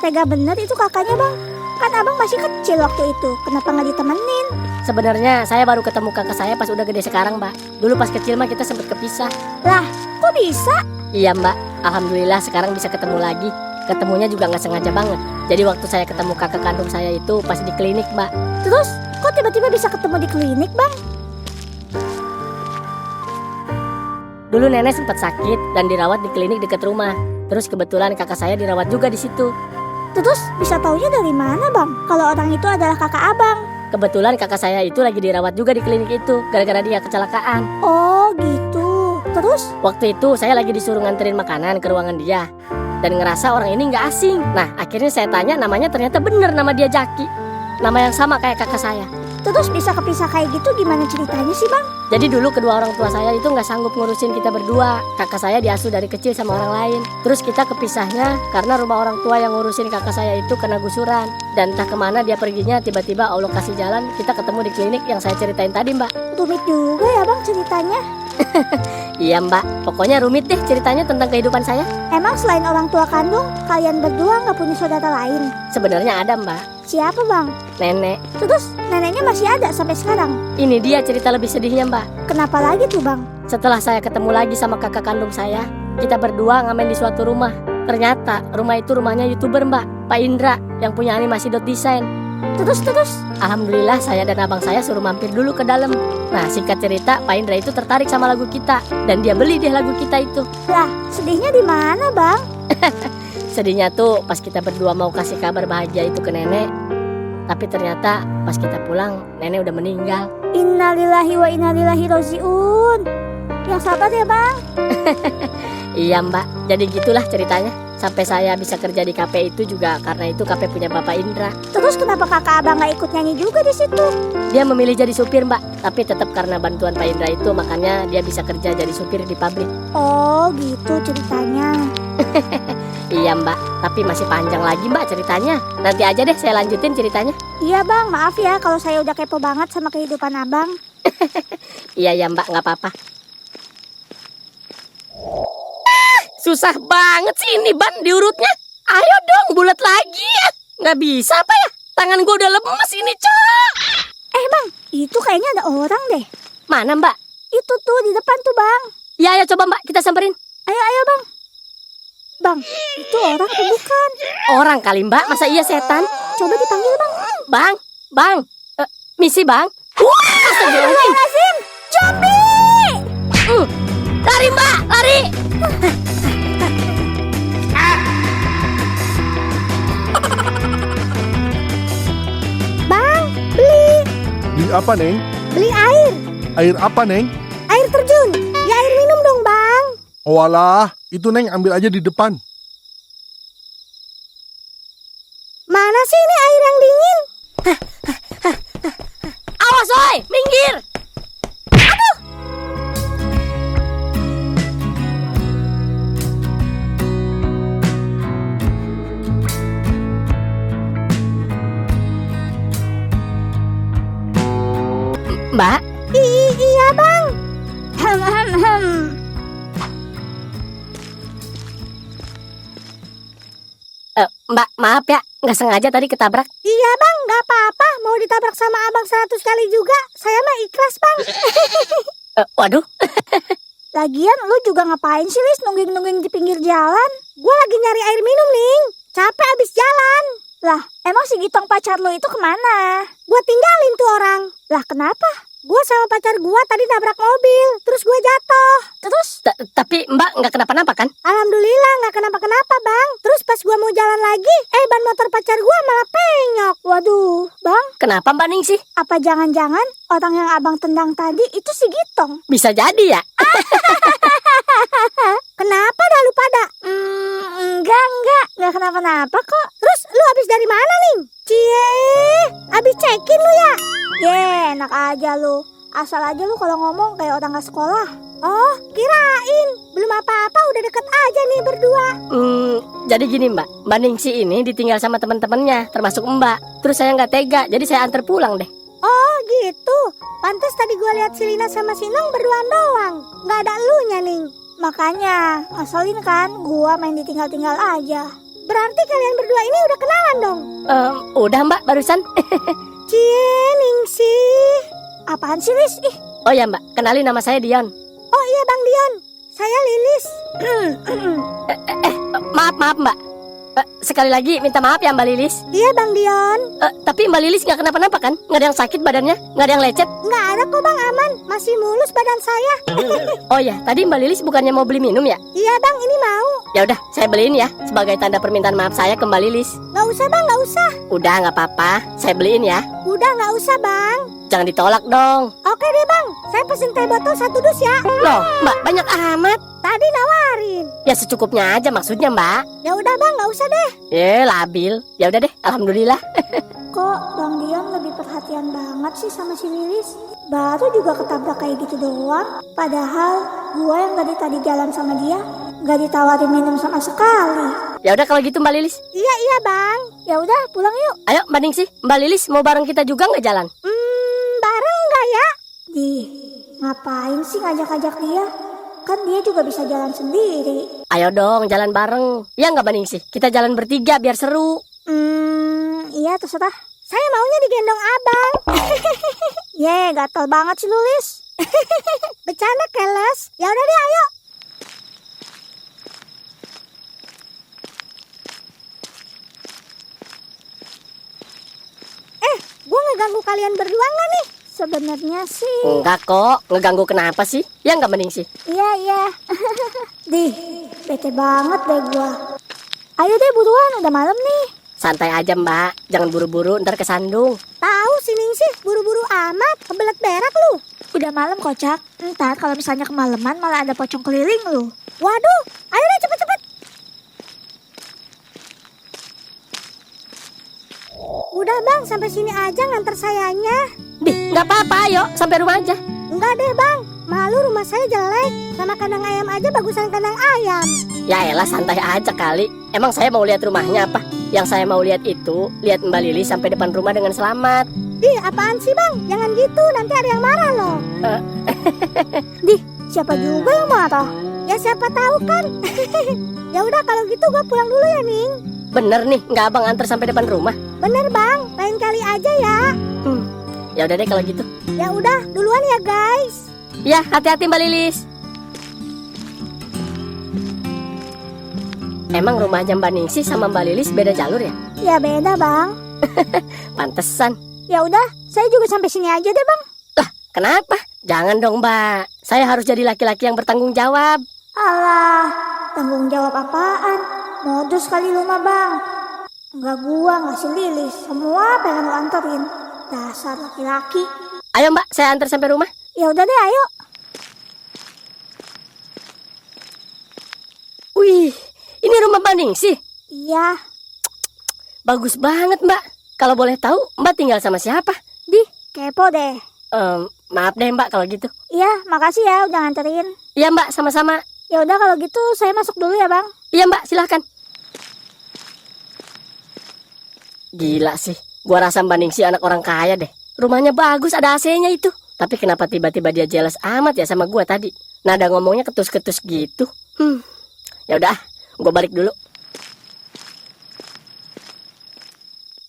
Tega bener itu kakaknya bang. Kan abang masih kecil waktu itu. Kenapa nggak ditemenin? Sebenarnya saya baru ketemu kakak saya pas udah gede sekarang, Mbak. Dulu pas kecil mah kita sempat kepisah. Lah, kok bisa? Iya, Mbak. Alhamdulillah sekarang bisa ketemu lagi. Ketemunya juga nggak sengaja banget. Jadi waktu saya ketemu kakak kandung saya itu pas di klinik, Mbak. Terus, kok tiba-tiba bisa ketemu di klinik, Bang? Dulu nenek sempat sakit dan dirawat di klinik dekat rumah. Terus kebetulan kakak saya dirawat juga di situ. Terus, bisa taunya dari mana, Bang? Kalau orang itu adalah kakak abang. Kebetulan kakak saya itu lagi dirawat juga di klinik itu gara-gara dia kecelakaan. Oh, gitu. Terus, Waktu itu saya lagi disuruh nganterin makanan ke ruangan dia dan ngerasa orang ini nggak asing. Nah, akhirnya saya tanya namanya, ternyata bener nama dia Jaki. Nama yang sama kayak kakak saya. terus bisa kepisah kayak gitu gimana ceritanya sih, Bang? Jadi dulu kedua orang tua saya itu nggak sanggup ngurusin kita berdua. Kakak saya diasuh dari kecil sama orang lain. Terus kita kepisahnya karena rumah orang tua yang ngurusin kakak saya itu kena gusuran. Dan entah kemana dia perginya, tiba-tiba Allah kasih jalan, kita ketemu di klinik yang saya ceritain tadi, Mbak. Rumit juga ya, Bang, ceritanya. Iya, Mbak, pokoknya rumit deh ceritanya tentang kehidupan saya. Emang selain orang tua kandung, kalian berdua nggak punya saudara lain? Sebenarnya ada, Mbak. Siapa, Bang? Nenek. Terus neneknya masih ada sampai sekarang? Ini dia cerita lebih sedihnya, Mbak. Kenapa lagi tuh, Bang? Setelah saya ketemu lagi sama kakak kandung saya, kita berdua ngamen di suatu rumah. Ternyata rumah itu rumahnya YouTuber, Mbak, Pak Indra, yang punya animasi .design. Terus? Alhamdulillah saya dan abang saya suruh mampir dulu ke dalam. Nah, singkat cerita, Pak Indra itu tertarik sama lagu kita dan dia beli deh lagu kita itu. Lah, sedihnya di mana, Bang? Sedihnya tuh pas kita berdua mau kasih kabar bahagia itu ke nenek, tapi ternyata pas kita pulang nenek udah meninggal. Innalillahi wa inna ilaihi rojiun. Yang sabar ya, Bang. Iya, Mbak, jadi gitulah ceritanya. Sampai saya bisa kerja di kafe itu juga karena itu kafe punya Bapak Indra. Terus kenapa kakak abang nggak ikut nyanyi juga di situ? Dia memilih jadi supir, Mbak, tapi tetap karena bantuan Pak Indra itu makanya dia bisa kerja jadi supir di pabrik. Oh, gitu ceritanya. Iya, Mbak, tapi masih panjang lagi, Mbak, ceritanya. Nanti aja deh saya lanjutin ceritanya. Iya, Bang, maaf ya kalau saya udah kepo banget sama kehidupan abang. Iya, Mbak, nggak apa-apa. Susah banget sih ini ban diurutnya. Ayo dong, bulat lagi ya. Nggak bisa apa ya? Tangan gue udah lemes ini, Cok. Bang, itu kayaknya ada orang deh. Mana, Mbak? Itu tuh di depan tuh, Bang. Ya, ayo coba, Mbak, kita samperin. Ayo, Bang. Bang, itu orang atau bukan? Orang kali, Mbak, masa iya setan? Coba dipanggil, Bang. Bang, misi, Bang. Wah, astagfirullahaladzim. Zombie! Lari, Mbak, lari. Bang, beli Apa, Neng? air. Air apa, Neng? Air terjun. Ya air minum dong, Bang. Oh alah, itu Neng ambil aja di depan. Mana sih ini air yang dingin? Awas, oi, minggir. Mbak, Iya, Bang. Mbak, maaf ya, nggak sengaja tadi ketabrak. Iya, Bang, nggak apa-apa. Mau ditabrak sama abang 100 kali juga. Saya mah ikhlas, Bang. Waduh, Lagian lu juga ngapain sih, Lis, nungging-nungging di pinggir jalan? Gua lagi nyari air minum, Ning. Capek abis jalan. Lah, emang si Gitong pacar lu itu kemana? Gua tinggalin tuh orang. Lah, kenapa? Gua sama pacar gua tadi nabrak mobil, terus gua jatuh. Terus, tapi Mbak nggak kenapa-napa kan? alhamdulillah nggak kenapa-kenapa, Bang. Terus pas gua mau jalan lagi, ban motor pacar gua malah penyok. Waduh, Bang, Kenapa Mbak Ningsih? apa jangan-jangan orang yang abang tendang tadi itu si Gitong? Bisa jadi ya? Kenapa dah lu pada? Enggak kenapa-napa kok. Terus lu habis dari mana, Ning? Cie, habis check-in lu ya? Enak aja lu. Asal aja lu kalau ngomong kayak orang gak sekolah. Oh, kirain. Belum apa-apa udah deket aja nih berdua. Jadi gini Mbak Ningsih ini ditinggal sama teman-temannya, termasuk Mbak. Terus saya nggak tega, jadi saya antar pulang deh. Oh gitu. Pantes tadi gua lihat si Lina sama si Nong berduaan doang. Gak ada elunya, Ning. Makanya, ngeselin kan gua main ditinggal-tinggal aja. Berarti kalian berdua ini udah kenalan dong? Udah Mbak, barusan. Cie, Ningsih. Apaan sih, Lis? Ih, Oh ya mbak, kenalin nama saya Dion. oh iya Bang Dion. Saya Lilis. Maaf mbak. Sekali lagi minta maaf ya Mbak Lilis. Iya Bang Dion. Tapi Mbak Lilis nggak kenapa-napa kan? Nggak ada yang sakit badannya? Nggak ada yang lecet? Nggak ada kok Bang, aman. Masih mulus badan saya. Oh ya, tadi Mbak Lilis bukannya mau beli minum ya? Iya Bang, ini mau. Ya udah, saya beliin ya sebagai tanda permintaan maaf saya ke Mbak Lilis. Nggak usah Bang, nggak usah. Udah nggak apa-apa, saya beliin ya. Udah nggak usah Bang. Jangan ditolak dong. Oke deh Bang, saya pesen teh botol 1 dus ya. Loh, Mbak banyak amat. Tadi nawarin. Ya secukupnya aja maksudnya Mbak. Ya udah Bang, nggak usah deh. Labil. Ya udah deh, alhamdulillah. Kok Bang Dion lebih perhatian banget sih sama si Lilis? Baru juga ketabrak kayak gitu doang. Padahal gua yang tadi jalan sama dia nggak ditawarin minum sama sekali. Ya udah kalau gitu Mbak Lilis. Iya Bang. Ya udah pulang yuk. Ayo Mbak Ningsih, Mbak Lilis mau bareng kita juga nggak jalan? Bareng nggak ya? Ngapain sih ngajak-ngajak dia? Kan dia juga bisa jalan sendiri. Ayo dong jalan bareng. Ya nggak Mbak Ningsih? Kita jalan bertiga biar seru. Iya terserah. Saya maunya digendong abang. Gatel banget sih Lulis. Bercanda keles. Ya udah deh, ayo. Gue ngeganggu kalian berdua nggak nih? Sebenarnya sih. Enggak kok, ngeganggu kenapa sih? Ya nggak Mbak Ningsih? Iya. Bete banget deh gua. Ayo deh buruan, udah malam nih. Santai aja Mbak, jangan buru-buru ntar kesandung. Tahu si Ningsih buru-buru amat, kebelet berak lu. Udah malam kocak. Ntar kalau misalnya kemalaman malah ada pocong keliling lu. Waduh, ayo deh cepet-cepet. Udah Bang, sampai sini aja nganter sayanya. Nggak apa-apa, ayo sampai rumah aja. Enggak deh Bang, malu rumah saya jelek. Sama kandang ayam aja bagusan kandang ayam. Ya elah santai aja kali. Emang saya mau lihat rumahnya apa? Yang saya mau lihat itu, lihat Mbak Lilis sampai depan rumah dengan selamat. Apaan sih Bang? Jangan gitu, nanti ada yang marah loh. Siapa juga yang marah? Ya siapa tahu kan. Ya udah kalau gitu gua pulang dulu ya Ning. Bener nih, nggak abang antar sampai depan rumah? Bener Bang, lain kali aja ya. Ya udah deh kalau gitu. Ya udah, duluan ya guys. Ya, hati-hati Mbak Lilis. Emang rumahnya Mbak Ningsih sama Mbak Lilis beda jalur ya? Ya beda Bang. Pantesan. Ya udah, saya juga sampai sini aja deh Bang. Lah, kenapa? Jangan dong Mbak. Saya harus jadi laki-laki yang bertanggung jawab. Alah, tanggung jawab apaan? Modus kali lu mah Bang. Enggak gua, enggak si Lilis. Semua pengen lu anterin. Dasar laki-laki. Ayo Mbak, saya antar sampai rumah. Ya udah deh, ayo. Wih, ini rumah Mbak Ningsih. Iya. Bagus banget Mbak. Kalau boleh tahu, Mbak tinggal sama siapa? Kepo deh. Maaf deh Mbak kalau gitu. Iya, makasih ya udah nganterin. Iya Mbak, sama-sama. Ya udah kalau gitu saya masuk dulu ya Bang. Iya Mbak, silahkan. Gila sih, gua rasa Mbak Ningsih anak orang kaya deh. Rumahnya bagus, ada AC-nya itu. Tapi kenapa tiba-tiba dia jealous amat ya sama gua tadi? Nada ngomongnya ketus-ketus gitu. Ya udah, gua balik dulu.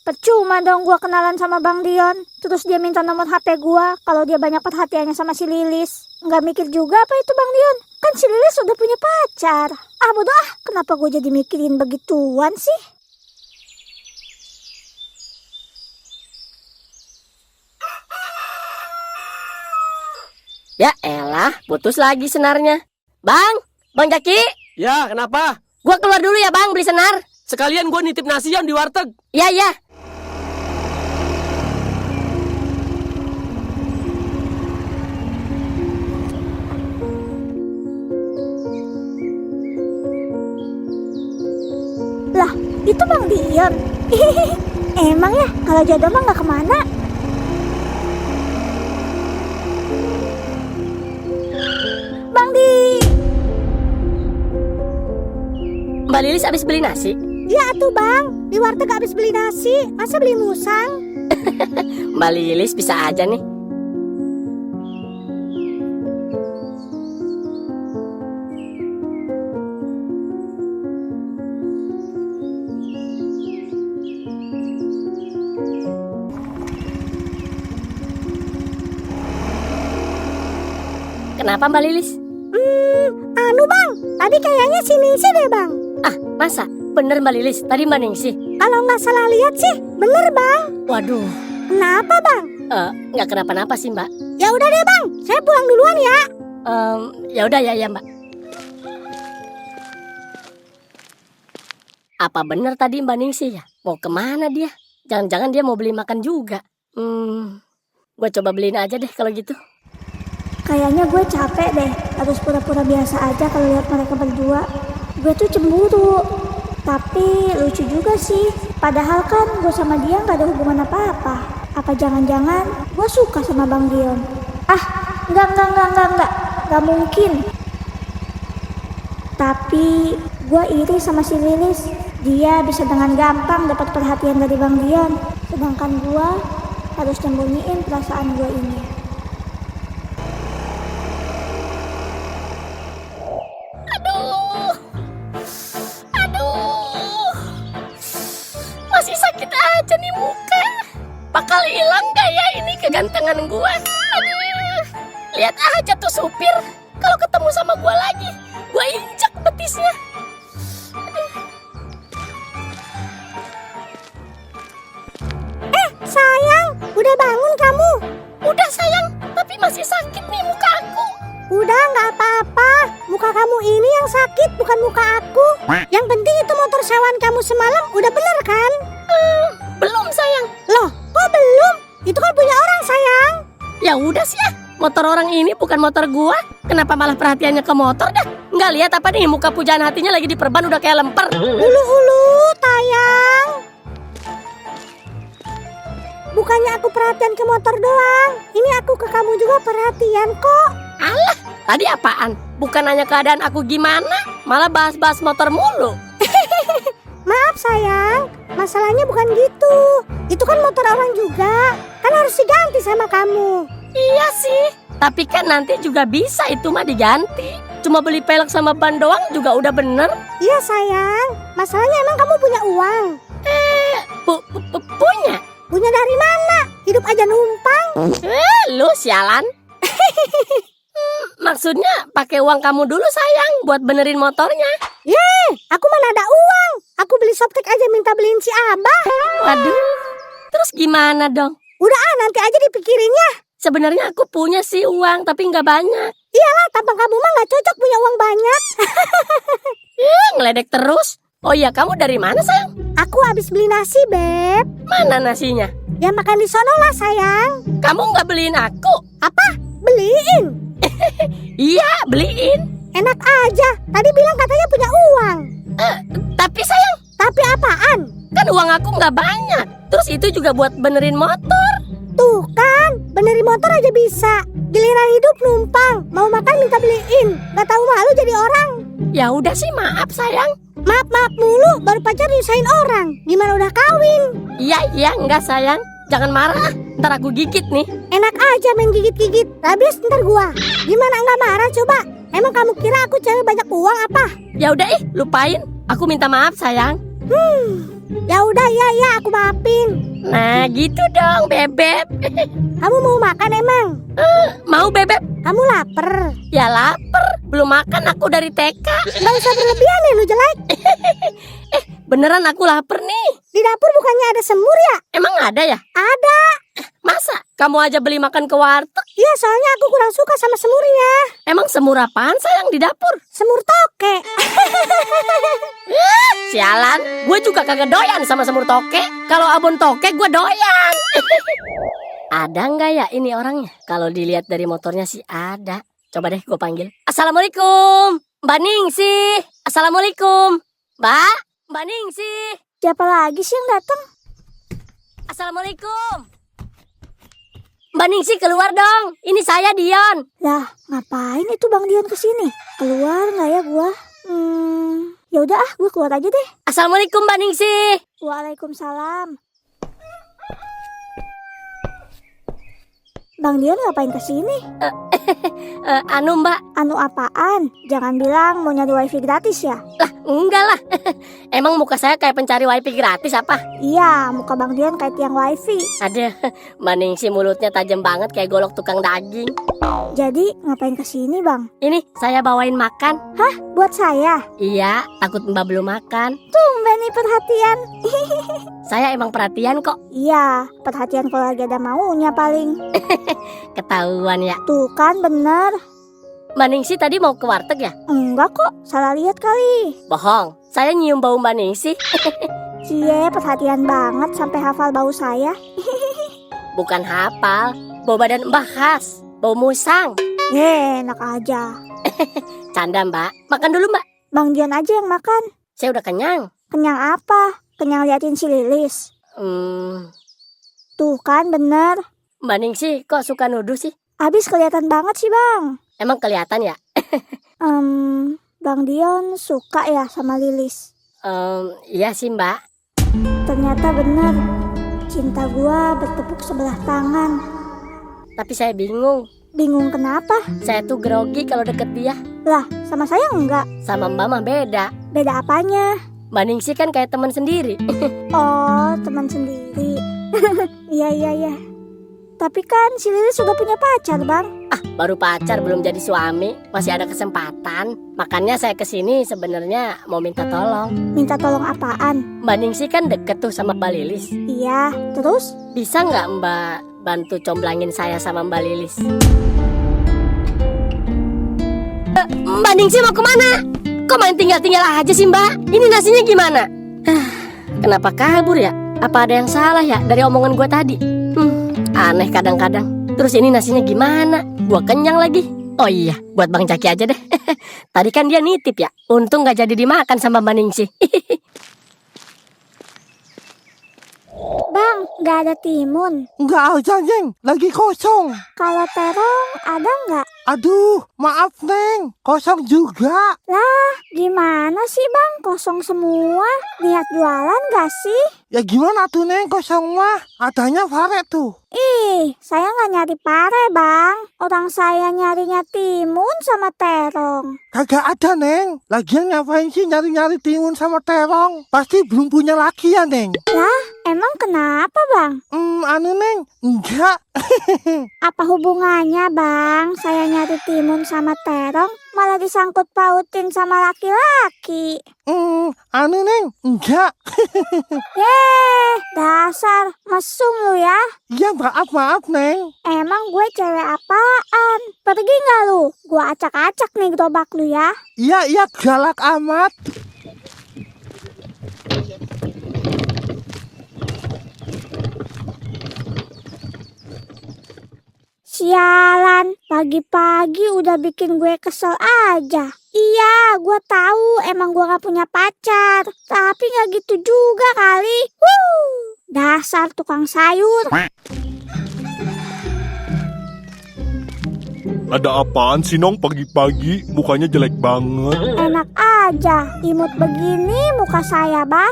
Percuma dong gua kenalan sama Bang Dion. Terus dia minta nomor HP gua kalau dia banyak perhatiannya sama si Lilis. Nggak mikir juga apa itu Bang Dion? Kan si Lilis udah punya pacar. Bodoh ah, kenapa gua jadi mikirin begituan sih? Ya elah, putus lagi senarnya. Bang Jaki. Ya, kenapa? Gua keluar dulu ya Bang, beli senar. Sekalian gua nitip nasi yang di warteg. Ya. Lah, itu Bang Dion. Emang ya, kalau jodoh mah nggak kemana. Bang Di. Mbak Lilis habis beli nasi. Ya tuh Bang, di warteg habis beli nasi. Masa beli musang? Mbak Lilis bisa aja nih. Kenapa Mbak Lilis? Anu bang, tadi kayaknya si Ningsih deh bang. Ah, masa? Bener Mbak Lilis, tadi Mbak Ningsih. Kalau nggak salah lihat sih, bener bang. Waduh, Kenapa bang? nggak kenapa-napa sih Mbak. Ya udah deh bang, saya pulang duluan ya. Ya udah ya Mbak. Apa bener tadi Mbak Ningsih ya? Mau kemana dia? Jangan-jangan dia mau beli makan juga. Gue coba beliin aja deh kalau gitu. Kayaknya gue capek deh, harus pura-pura biasa aja kalau lihat mereka berdua. Gue tuh cemburu, tapi lucu juga sih. Padahal kan gue sama dia nggak ada hubungan apa-apa. Apa jangan-jangan gue suka sama Bang Dion? Ah, nggak mungkin. Tapi gue iri sama si Lilis. Dia bisa dengan gampang dapat perhatian dari Bang Dion, sedangkan gue harus nyembunyiin perasaan gue ini. Aduh, masih sakit aja nih muka. Bakal hilang gak ya ini kegantengan gua? Aduh, lihat aja tuh supir. Kalau ketemu sama gua lagi, gua injak betisnya. Sayang, udah bangun kamu? Udah sayang, tapi masih sakit nih muka aku. Udah nggak apa-apa. Muka kamu ini yang sakit, bukan muka aku. Yang penting itu motor sewaan kamu semalam udah bener kan? Belum sayang. Loh, kok belum? Itu kan punya orang sayang. Ya udah sih ya, motor orang ini bukan motor gua. Kenapa malah perhatiannya ke motor dah? Nggak lihat apa nih muka pujaan hatinya lagi diperban udah kayak lemper. Ulu tayang. Bukannya aku perhatian ke motor doang. Ini aku ke kamu juga perhatian kok. Alah, tadi apaan? Bukan nanya keadaan aku gimana, malah bahas-bahas motor mulu. Maaf sayang, masalahnya bukan gitu. Itu kan motor orang juga. Kan harus diganti sama kamu. Iya sih, tapi kan nanti juga bisa itu mah diganti. Cuma beli pelek sama ban doang juga udah bener. Iya sayang, masalahnya emang kamu punya uang. Punya? Punya dari mana? Hidup aja numpang. Lu sialan. Maksudnya pakai uang kamu dulu sayang buat benerin motornya. Aku mana ada uang. Aku beli softtek aja minta beliin si Abah. Waduh, terus gimana dong? Udah nanti aja dipikirinnya. Sebenarnya aku punya sih uang tapi nggak banyak. Iyalah, tampang kamu mah nggak cocok punya uang banyak. Ngeledek terus. Oh iya, kamu dari mana sayang? Aku habis beli nasi, Beb. Mana nasinya? Ya makan di sono lah, sayang. Kamu nggak beliin aku? Apa? Beliin? Iya, beliin. Enak aja. Tadi bilang katanya punya uang. Tapi sayang, Tapi apaan? kan uang aku nggak banyak. Terus itu juga buat benerin motor. Tuh kan, benerin motor aja bisa. Giliran hidup numpang, mau makan minta beliin. Gak tahu malu jadi orang. Ya udah sih, maaf sayang. Maaf mulu, baru pacar nyusahin orang. Gimana udah kawin? Iya, enggak sayang. Jangan marah, ntar aku gigit nih. Enak aja main gigit-gigit. Rabies ntar gua. Gimana nggak marah coba? Emang kamu kira aku cewek banyak uang apa? Ya udah lupain. Aku minta maaf sayang. Ya udah ya aku maafin. Nah gitu dong bebek. Kamu mau makan emang? Mau bebek? Kamu lapar? Ya lapar. Belum makan aku dari TK. Nggak usah berlebihan ya lu jelek. Beneran aku lapar nih. Di dapur bukannya ada semur ya? Emang ada ya? Ada. Masa? Kamu aja beli makan ke warteg? Iya soalnya aku kurang suka sama semurnya. Emang semur apaan sayang di dapur? Semur toke. Sialan, gue juga kagak doyan sama semur toke. Kalau abon toke gue doyan. Ada nggak ya ini orangnya? Kalau dilihat dari motornya sih ada. Coba deh gue panggil. Assalamualaikum, Mbak Ningsih. Assalamualaikum, Mbak Ningsih. Siapa lagi sih yang datang? Assalamualaikum. Mbak Ningsih keluar dong. Ini saya Dion. Lah, ngapain itu Bang Dion kesini? Keluar nggak ya gua? Ya udah gua keluar aja deh. Assalamualaikum Mbak Ningsih. Waalaikumsalam. Bang Dion ngapain kesini? Anu Mbak, Anu apaan? Jangan bilang mau nyari wifi gratis ya? lah Enggak lah. Emang muka saya kayak pencari wifi gratis apa? Iya, muka Bang Dion kayak tiang wifi. Ada Maning si mulutnya tajam banget kayak golok tukang daging. Jadi ngapain kesini Bang? Ini saya bawain makan. Buat saya? Iya, takut Mbak belum makan. Tumben nih perhatian. Saya emang perhatian kok. Iya, perhatian kalau lagi ada maunya paling. Ketahuan ya. Tuh kan bener. Maning si tadi mau ke warteg ya? Enggak kok, salah lihat kali. Bohong. Saya nyium bau Maning si. Cie, perhatian banget sampai hafal bau saya. Bukan hafal. Bau badan Mbah khas. Bau musang. Enak aja. Canda Mbak. Makan dulu Mbak. Bang Dion aja yang makan. Saya udah kenyang. Kenyang apa? Kenyang liatin si Lilis. Tuh kan bener. Maning si kok suka nuduh sih? Abis kelihatan banget sih Bang. Emang kelihatan ya? Bang Dion suka ya sama Lilis. Iya sih Mbak. Ternyata bener. Cinta gua bertepuk sebelah tangan. Tapi saya bingung. Bingung kenapa? Saya tuh grogi kalau deket dia. Lah, sama saya enggak. Sama Mbak mah beda. Beda apanya? Maning si kan kayak teman sendiri. Oh, teman sendiri. Iya. Tapi kan si Lilis sudah punya pacar, Bang. Baru pacar belum jadi suami. Masih ada kesempatan. Makanya saya kesini sebenarnya mau minta tolong. Minta tolong apaan? Maning si kan deket tuh sama Mbak Lilis. Iya, terus? Bisa nggak Mbak bantu comblangin saya sama Mbak Lilis? Mbak Ningsi mau kemana? Kok main tinggal-tinggal aja sih Mbak? Ini nasinya gimana? Kenapa kabur ya? Apa ada yang salah ya dari omongan gue tadi? Aneh kadang-kadang. Terus ini nasinya gimana? Gua kenyang lagi. Oh iya, buat Bang Jaki aja deh. Tadi kan dia nitip ya. Untung gak jadi dimakan sama Mbak Ningsi. Bang, nggak ada timun. Enggak ada, Neng. Lagi kosong. Kalau terong ada nggak? Aduh, maaf, Neng. Kosong juga. Lah, gimana sih Bang? Kosong semua. Lihat jualan nggak sih? Ya gimana tuh, Neng? Kosong mah. Adanya pare tuh. Ih, saya nggak nyari pare Bang. Orang saya nyarinya timun sama terong. Kagak ada, Neng. Lagian ngapain sih nyari-nyari timun sama terong? Pasti belum punya laki ya, Neng. Lah, emang kenapa Bang? Neng. Enggak. Apa hubungannya Bang? Saya nyari timun sama terong malah disangkut pautin sama laki-laki. Neng. Enggak. Dasar mesum lu ya. Ya maaf, Neng. Emang gue cewek apaan? Pergi nggak lu? Gue acak-acak nih gerobak lu ya. Iya, galak amat. Sialan, pagi-pagi udah bikin gue kesel aja. Iya, gue tahu emang gue gak punya pacar. Tapi gak gitu juga kali. Dasar tukang sayur. Ada apaan sih Nong pagi-pagi? Mukanya jelek banget. Enak aja, imut begini muka saya bah.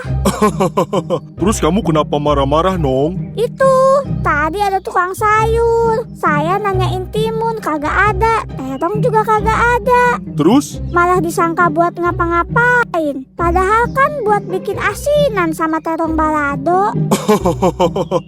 Terus kamu kenapa marah-marah Nong? Itu, tadi ada tukang sayur. Saya nanyain timun, kagak ada. Terong juga kagak ada. Terus? Malah disangka buat ngapa-ngapain. Padahal kan buat bikin asinan sama terong balado.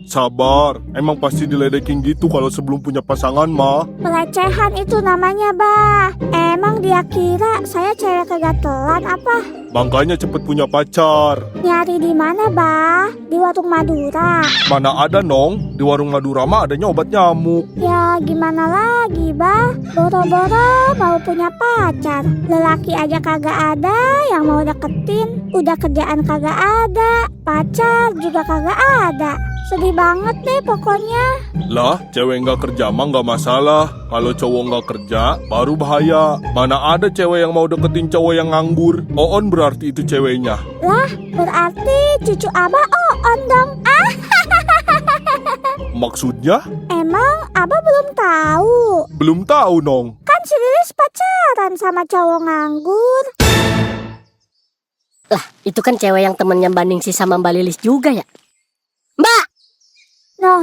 Sabar, emang pasti diledekin gitu kalau sebelum punya pasangan mah. Pelecehan itu namanya bah. Emang dia kira saya cewek kegatelan apa? Makanya cepet punya pacar. Nyari di mana bah? Di warung Madura. Mana ada Nong? Di warung Madura mah adanya obat nyamuk. Ya gimana lagi bah? Boro-boro mau punya pacar. Lelaki aja kagak ada yang mau deketin. Udah kerjaan kagak ada. Pacar juga kagak ada. Sedih banget deh pokoknya. Lah, cewek nggak kerja mah nggak masalah. Kalau cowok nggak kerja, baru bahaya. Mana ada cewek yang mau deketin cowok yang nganggur? Oon berarti itu ceweknya. Lah, berarti cucu Abah Oon dong. Maksudnya? Emang Abah belum tahu? Belum tahu Nong. Kan si Lilis pacaran sama cowok nganggur. Lah, itu kan cewek yang temennya Mbak Ningsi sama Mbak Lilis juga ya? Mbak! No.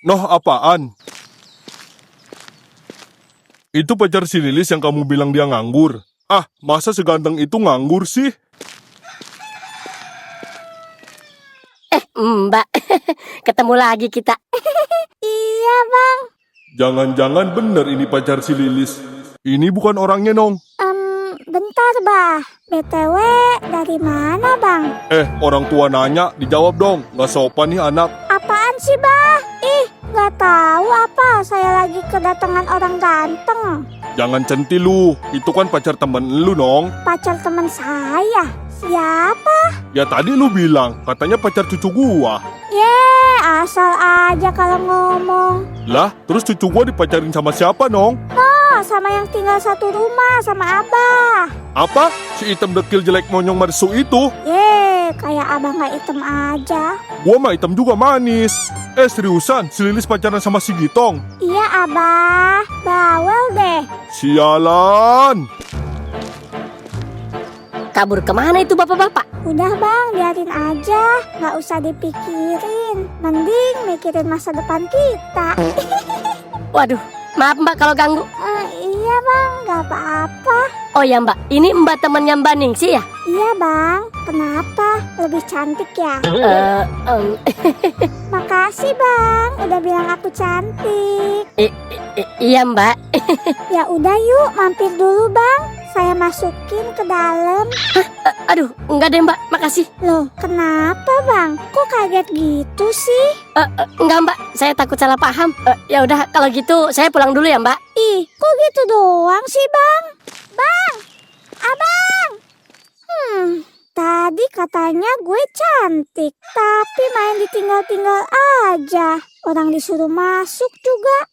Noh apaan? Itu pacar si Lilis yang kamu bilang dia nganggur. Ah, masa seganteng itu nganggur sih? Mbak, ketemu lagi kita. Iya bang. Jangan-jangan bener ini pacar si Lilis. Ini bukan orangnya, Nong. Bentar bah. BTW dari mana bang? Orang tua nanya, dijawab dong. Nggak sopan nih anak. Apaan sih bah? Ih, nggak tahu apa. Saya lagi kedatangan orang ganteng. Jangan centil lu. Itu kan pacar temen lu, Nong. Pacar teman saya. Siapa? Ya tadi lu bilang, katanya pacar cucu gua. Asal aja kalau ngomong. Lah, terus cucu gua dipacarin sama siapa, Nong? Oh, sama yang tinggal satu rumah sama abah. Apa? Si hitam dekil jelek monyong marsu itu? Kayak abah nggak hitam aja. Gua mah hitam juga manis. Seriusan, si Lilis pacaran sama si Gitong? Iya abah, bawel deh. Sialan. Kabur kemana itu bapak-bapak? Udah bang, biarin aja. Nggak usah dipikirin. Mending mikirin masa depan kita. Waduh, maaf mbak kalau ganggu. Iya bang, nggak apa-apa. Oh ya mbak, ini mbak temannya Mbak Ningsi ya? Iya bang, kenapa? Lebih cantik ya? Makasih bang, udah bilang aku cantik. Iya mbak. Ya udah yuk, mampir dulu bang. Saya masukin ke dalam. Aduh, enggak deh mbak, makasih. Loh, kenapa bang? Kok kaget gitu sih? Enggak mbak, saya takut salah paham. Ya udah, kalau gitu saya pulang dulu ya mbak. Ih, kok gitu doang sih bang? Bang! Abang! Tadi katanya gue cantik, tapi main ditinggal-tinggal aja. Orang disuruh masuk juga.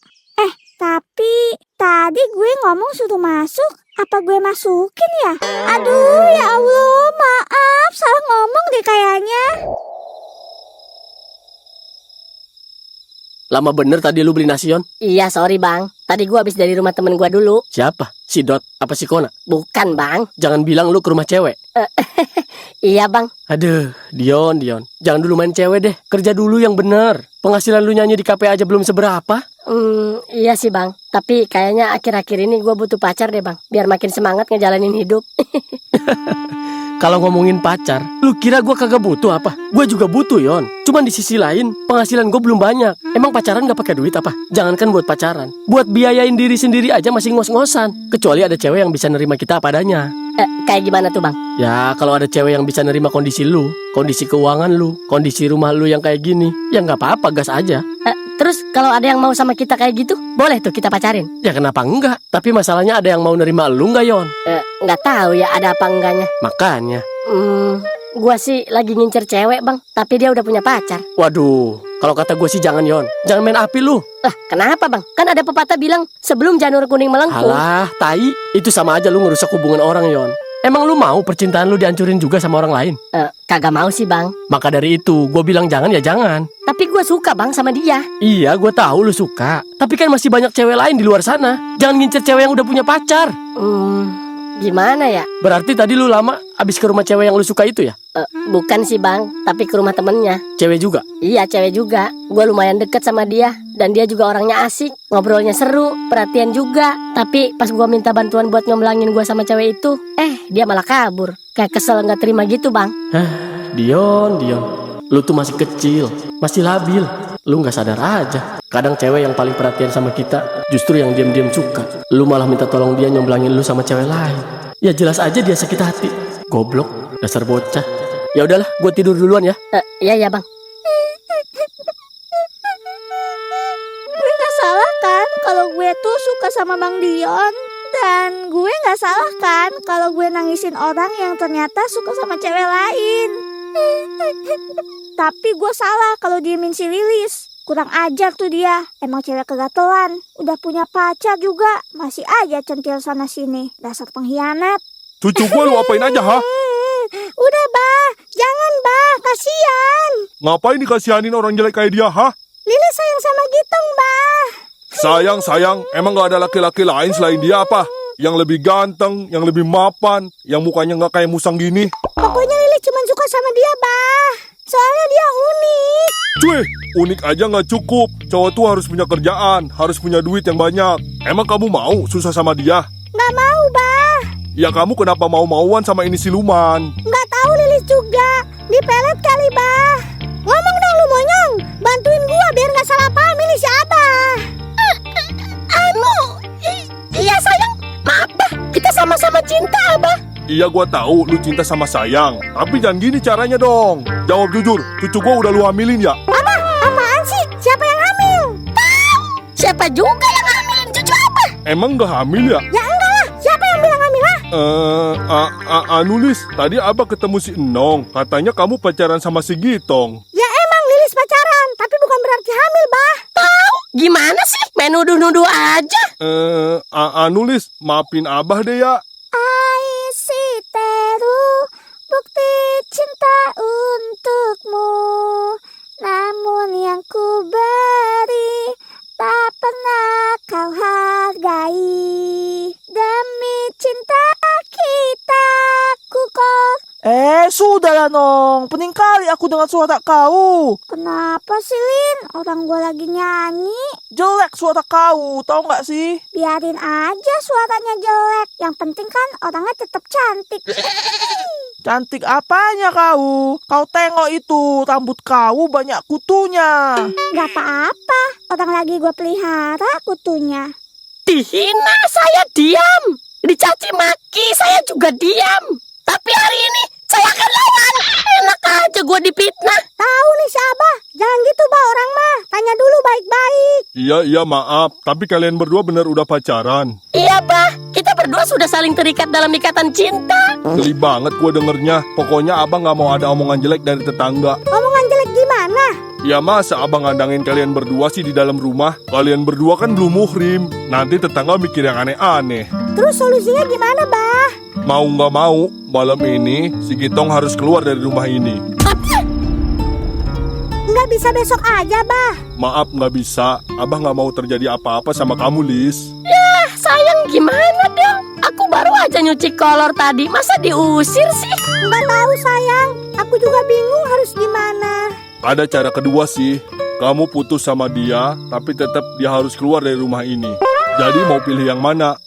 Tapi tadi gue ngomong suruh masuk, apa gue masukin ya? Aduh, ya Allah, maaf, salah ngomong deh kayaknya. Lama bener tadi lu beli nasi, Yon? Iya, sorry bang. Tadi gua habis dari rumah temen gua dulu. Siapa? Si Dot? Apa si Kona? Bukan bang. Jangan bilang lu ke rumah cewek. Iya bang. Aduh, Dion. Jangan dulu main cewek deh. Kerja dulu yang bener. Penghasilan lu nyanyi di kafe aja belum seberapa. Iya sih bang. Tapi kayaknya akhir-akhir ini gua butuh pacar deh bang. Biar makin semangat ngejalanin hidup. Kalau ngomongin pacar, lu kira gue kagak butuh apa? Gue juga butuh, Yon. Cuman di sisi lain, penghasilan gue belum banyak. Emang pacaran gak pakai duit apa? Jangankan buat pacaran, buat biayain diri sendiri aja masih ngos-ngosan. Kecuali ada cewek yang bisa nerima kita apa adanya. Kayak gimana tuh bang? Ya, kalau ada cewek yang bisa nerima kondisi lu, kondisi keuangan lu, kondisi rumah lu yang kayak gini, ya gak apa-apa, gas aja. Terus kalau ada yang mau sama kita kayak gitu, boleh tuh kita pacarin? Ya kenapa enggak? Tapi masalahnya ada yang mau nerima lu nggak, Yon? Nggak tahu ya ada apa enggaknya. Makanya. Gua sih lagi ngincer cewek bang, tapi dia udah punya pacar. Waduh, kalau kata gue sih jangan, Yon. Jangan main api lu. Lah, kenapa bang? Kan ada pepatah bilang sebelum janur kuning melengkung. Alah, tai. Itu sama aja lu ngerusak hubungan orang, Yon. Emang lu mau percintaan lu dihancurin juga sama orang lain? Kagak mau sih bang. Maka dari itu, gue bilang jangan ya jangan. Tapi gue suka bang sama dia. Iya, gue tahu lu suka. Tapi kan masih banyak cewek lain di luar sana. Jangan ngincer cewek yang udah punya pacar. Gimana ya? Berarti tadi lu lama abis ke rumah cewek yang lu suka itu ya? Bukan sih bang, tapi ke rumah temennya. Cewek juga? Iya, cewek juga. Gue lumayan deket sama dia. Dan dia juga orangnya asik. Ngobrolnya seru, perhatian juga. Tapi pas gue minta bantuan buat ngomlangin gue sama cewek itu, dia malah kabur. Kayak kesel gak terima gitu bang. Dion. Lu tuh masih kecil, masih labil. Lu gak sadar aja. Kadang cewek yang paling perhatian sama kita justru yang diam-diam suka. Lu malah minta tolong dia nyomblangin lu sama cewek lain. Ya jelas aja dia sakit hati. Goblok, dasar bocah. Ya udahlah, gue tidur duluan ya. Iya bang. Gue gak salah kan kalau gue tuh suka sama Bang Dion. Dan gue gak salah kan kalau gue nangisin orang yang ternyata suka sama cewek lain. Tapi gue salah kalau diemin si Lilis. Kurang ajar tuh dia. Emang cewek kegatelan. Udah punya pacar juga, masih aja centil sana sini. Dasar pengkhianat. Cucu gua lu apain aja, ha? Udah bah, jangan bah, kasihan. Ngapain dikasihanin orang jelek kayak dia, ha? Lilis sayang sama Gitong bah. Sayang, emang gak ada laki-laki lain selain dia apa? Yang lebih ganteng, yang lebih mapan, yang mukanya gak kayak musang gini. Pokoknya Lilis cuma suka sama dia bah. Soalnya dia unik. Cuy, unik aja gak cukup. Cowok tuh harus punya kerjaan, harus punya duit yang banyak. Emang kamu mau susah sama dia? Gak mau bah. Ya kamu kenapa mau-mauan sama ini siluman? Gak tahu Lilis juga. Dipelet kali bah. Ngomong dong lu Monyong, bantuin gua biar nggak salah paham ini si Abah. Iya sayang, maaf bah, kita sama-sama cinta Abah. Iya gua tahu lu cinta sama sayang, tapi jangan gini caranya dong. Jawab jujur, cucu gua udah lu hamilin ya? Abah, apaan sih? Siapa yang hamil? Siapa juga yang hamilin cucu Abah? Emang gak hamil ya? Ya enggak lah, siapa yang bilang hamil lah? Anu Lis, tadi Abah ketemu si Enong, katanya kamu pacaran sama si Gitong. Ya emang Lilis pacaran, tapi bukan berarti hamil, Bah. Gimana sih? Main nuduh-nuduh aja. Anu Lis, maafin Abah deh ya. Teru, bukti cinta untukmu, namun yang ku beri tak pernah kau hargai. Demi cinta kita ku kok. Sudahlah Nong, pening kali aku dengar suara kau. Kenapa sih Lin? Orang gua lagi nyanyi. Jelek suara kau, tahu nggak sih? Biarin aja suaranya jelek. Yang penting kan orangnya tetap cantik. Cantik apanya kau? Kau tengok itu, rambut kau banyak kutunya. Gak apa-apa, orang lagi gua pelihara kutunya. Dihina saya diam. Dicaci maki saya juga diam. Tapi hari ini saya akan lawan. Enak aja gue dipitnah. Tahu nih si Abah, jangan gitu Bah orang mah. Tanya dulu baik-baik. Iya maaf, tapi kalian berdua bener udah pacaran. Iya bah, kita berdua sudah saling terikat dalam ikatan cinta. Geli banget gua dengernya. Pokoknya Abah gak mau ada omongan jelek dari tetangga. Omongan jelek gimana? Ya masa Abah ngandangin kalian berdua sih di dalam rumah? Kalian berdua kan belum muhrim. Nanti tetangga mikir yang aneh-aneh. Terus solusinya gimana Bah? Mau gak mau, malam ini si Gitong harus keluar dari rumah ini. Nggak bisa besok aja Bah. Maaf gak bisa. Abah gak mau terjadi apa-apa sama kamu, Lis. Sayang gimana dong? Aku baru aja nyuci kolor tadi. Masa diusir sih? Nggak tahu sayang, aku juga bingung harus gimana. Ada cara kedua sih. Kamu putus sama dia, tapi tetap dia harus keluar dari rumah ini. Jadi mau pilih yang mana?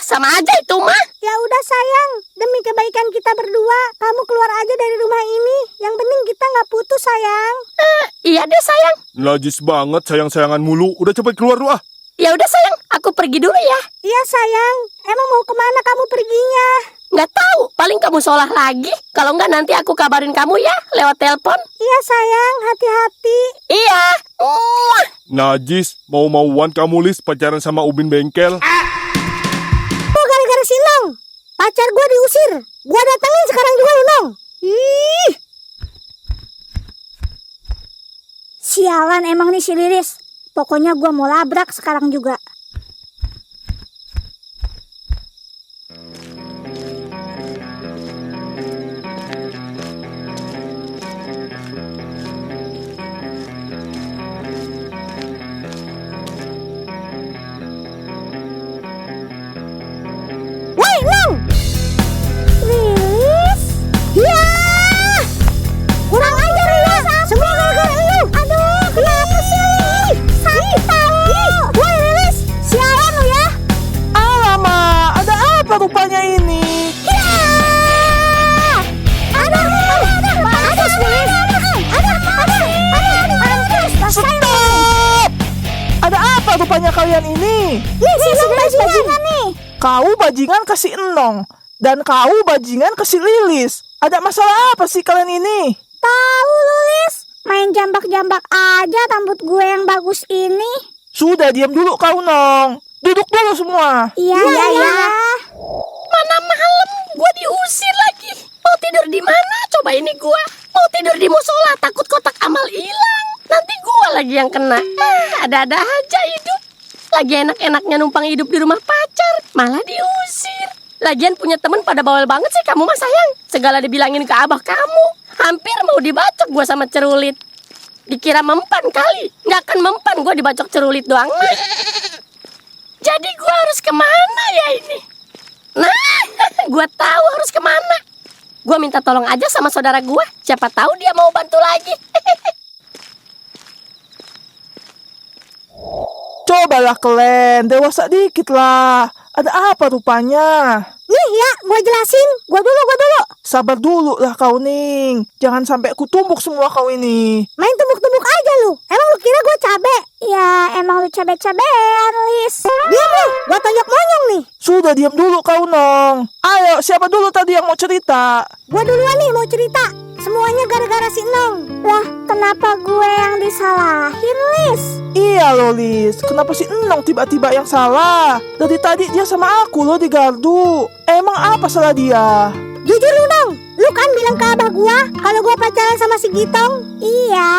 Sama aja itu mah. Ya udah sayang, demi kebaikan kita berdua, kamu keluar aja dari rumah ini. Yang penting kita nggak putus sayang. Iya deh sayang. Najis banget sayang-sayangan mulu. Udah cepet keluar lu ah. Ya udah sayang, aku pergi dulu ya. Iya sayang, emang mau kemana kamu perginya? Nggak tahu, paling kamu sholat lagi. Kalau nggak nanti aku kabarin kamu ya lewat telepon. Iya sayang, hati-hati. Iya. Najis, mau-mauan kamu Lis pacaran sama Ubin Bengkel. Oh gara-gara si Nong, pacar gue diusir. Gue datangin sekarang juga lu Nong. Ih. Sialan emang nih si Lilis. Pokoknya gue mau labrak sekarang juga. Woi Nong, Lilis, ya, kurang ajar ya, semua gara-gara lu. Aduh, kenapa sih? Sakit tahu. Woi Lilis, sialan lu ya. Alamak, ada apa rupanya ini? Ya, ada, Stop! Ada apa rupanya kalian ini? nih si Nong bajingan nih. Kau bajingan ke si Enong, dan kau bajingan ke si Lilis. Ada masalah apa sih kalian ini? Tahu lu Lis, main jambak-jambak aja rambut gue yang bagus ini. Sudah, diam dulu kau Nong. Duduk dulu semua. Iya. Mana malam gua diusir lagi. Mau tidur di mana? Coba ini gua. Mau tidur di musola, takut kotak amal hilang. Nanti gua lagi yang kena. Ada-ada aja hidup. Lagi enak-enaknya numpang hidup di rumah pacar, malah diusir. Lagian punya temen pada bawel banget sih kamu mah sayang. Segala dibilangin ke abah kamu. Hampir mau dibacok gua sama cerulit. Dikira mempan kali. Nggak akan mempan gua dibacok cerulit doang mah. Jadi gua harus kemana ya ini? Nah, gua tahu harus kemana. Gua minta tolong aja sama saudara gua. Siapa tahu dia mau bantu lagi. Cobalah kalian, dewasa dikit lah. Ada apa rupanya? Nih ya, gue jelasin. Gue dulu. sabar dulu lah kau Ning. Jangan sampai ku tumbuk semua kau ini. Main tumbuk-tumbuk aja lu. Emang lu kira gue cabe? Ya emang lu cabe-cabean, Lis. Diam lu, gue tonjok monyong nih. Sudah diam dulu kau Nong. Ayo, siapa dulu tadi yang mau cerita? Gue duluan nih mau cerita. Semuanya gara-gara si Nong. Lah, kenapa gue yang disalahin, Lis? Iya loh Lis, kenapa si Enong tiba-tiba yang salah? Dari tadi dia sama aku loh di gardu. Emang apa salah dia? Jujur lu Nong, lu kan bilang ke abah gua kalau gua pacaran sama si Gitong. Iya,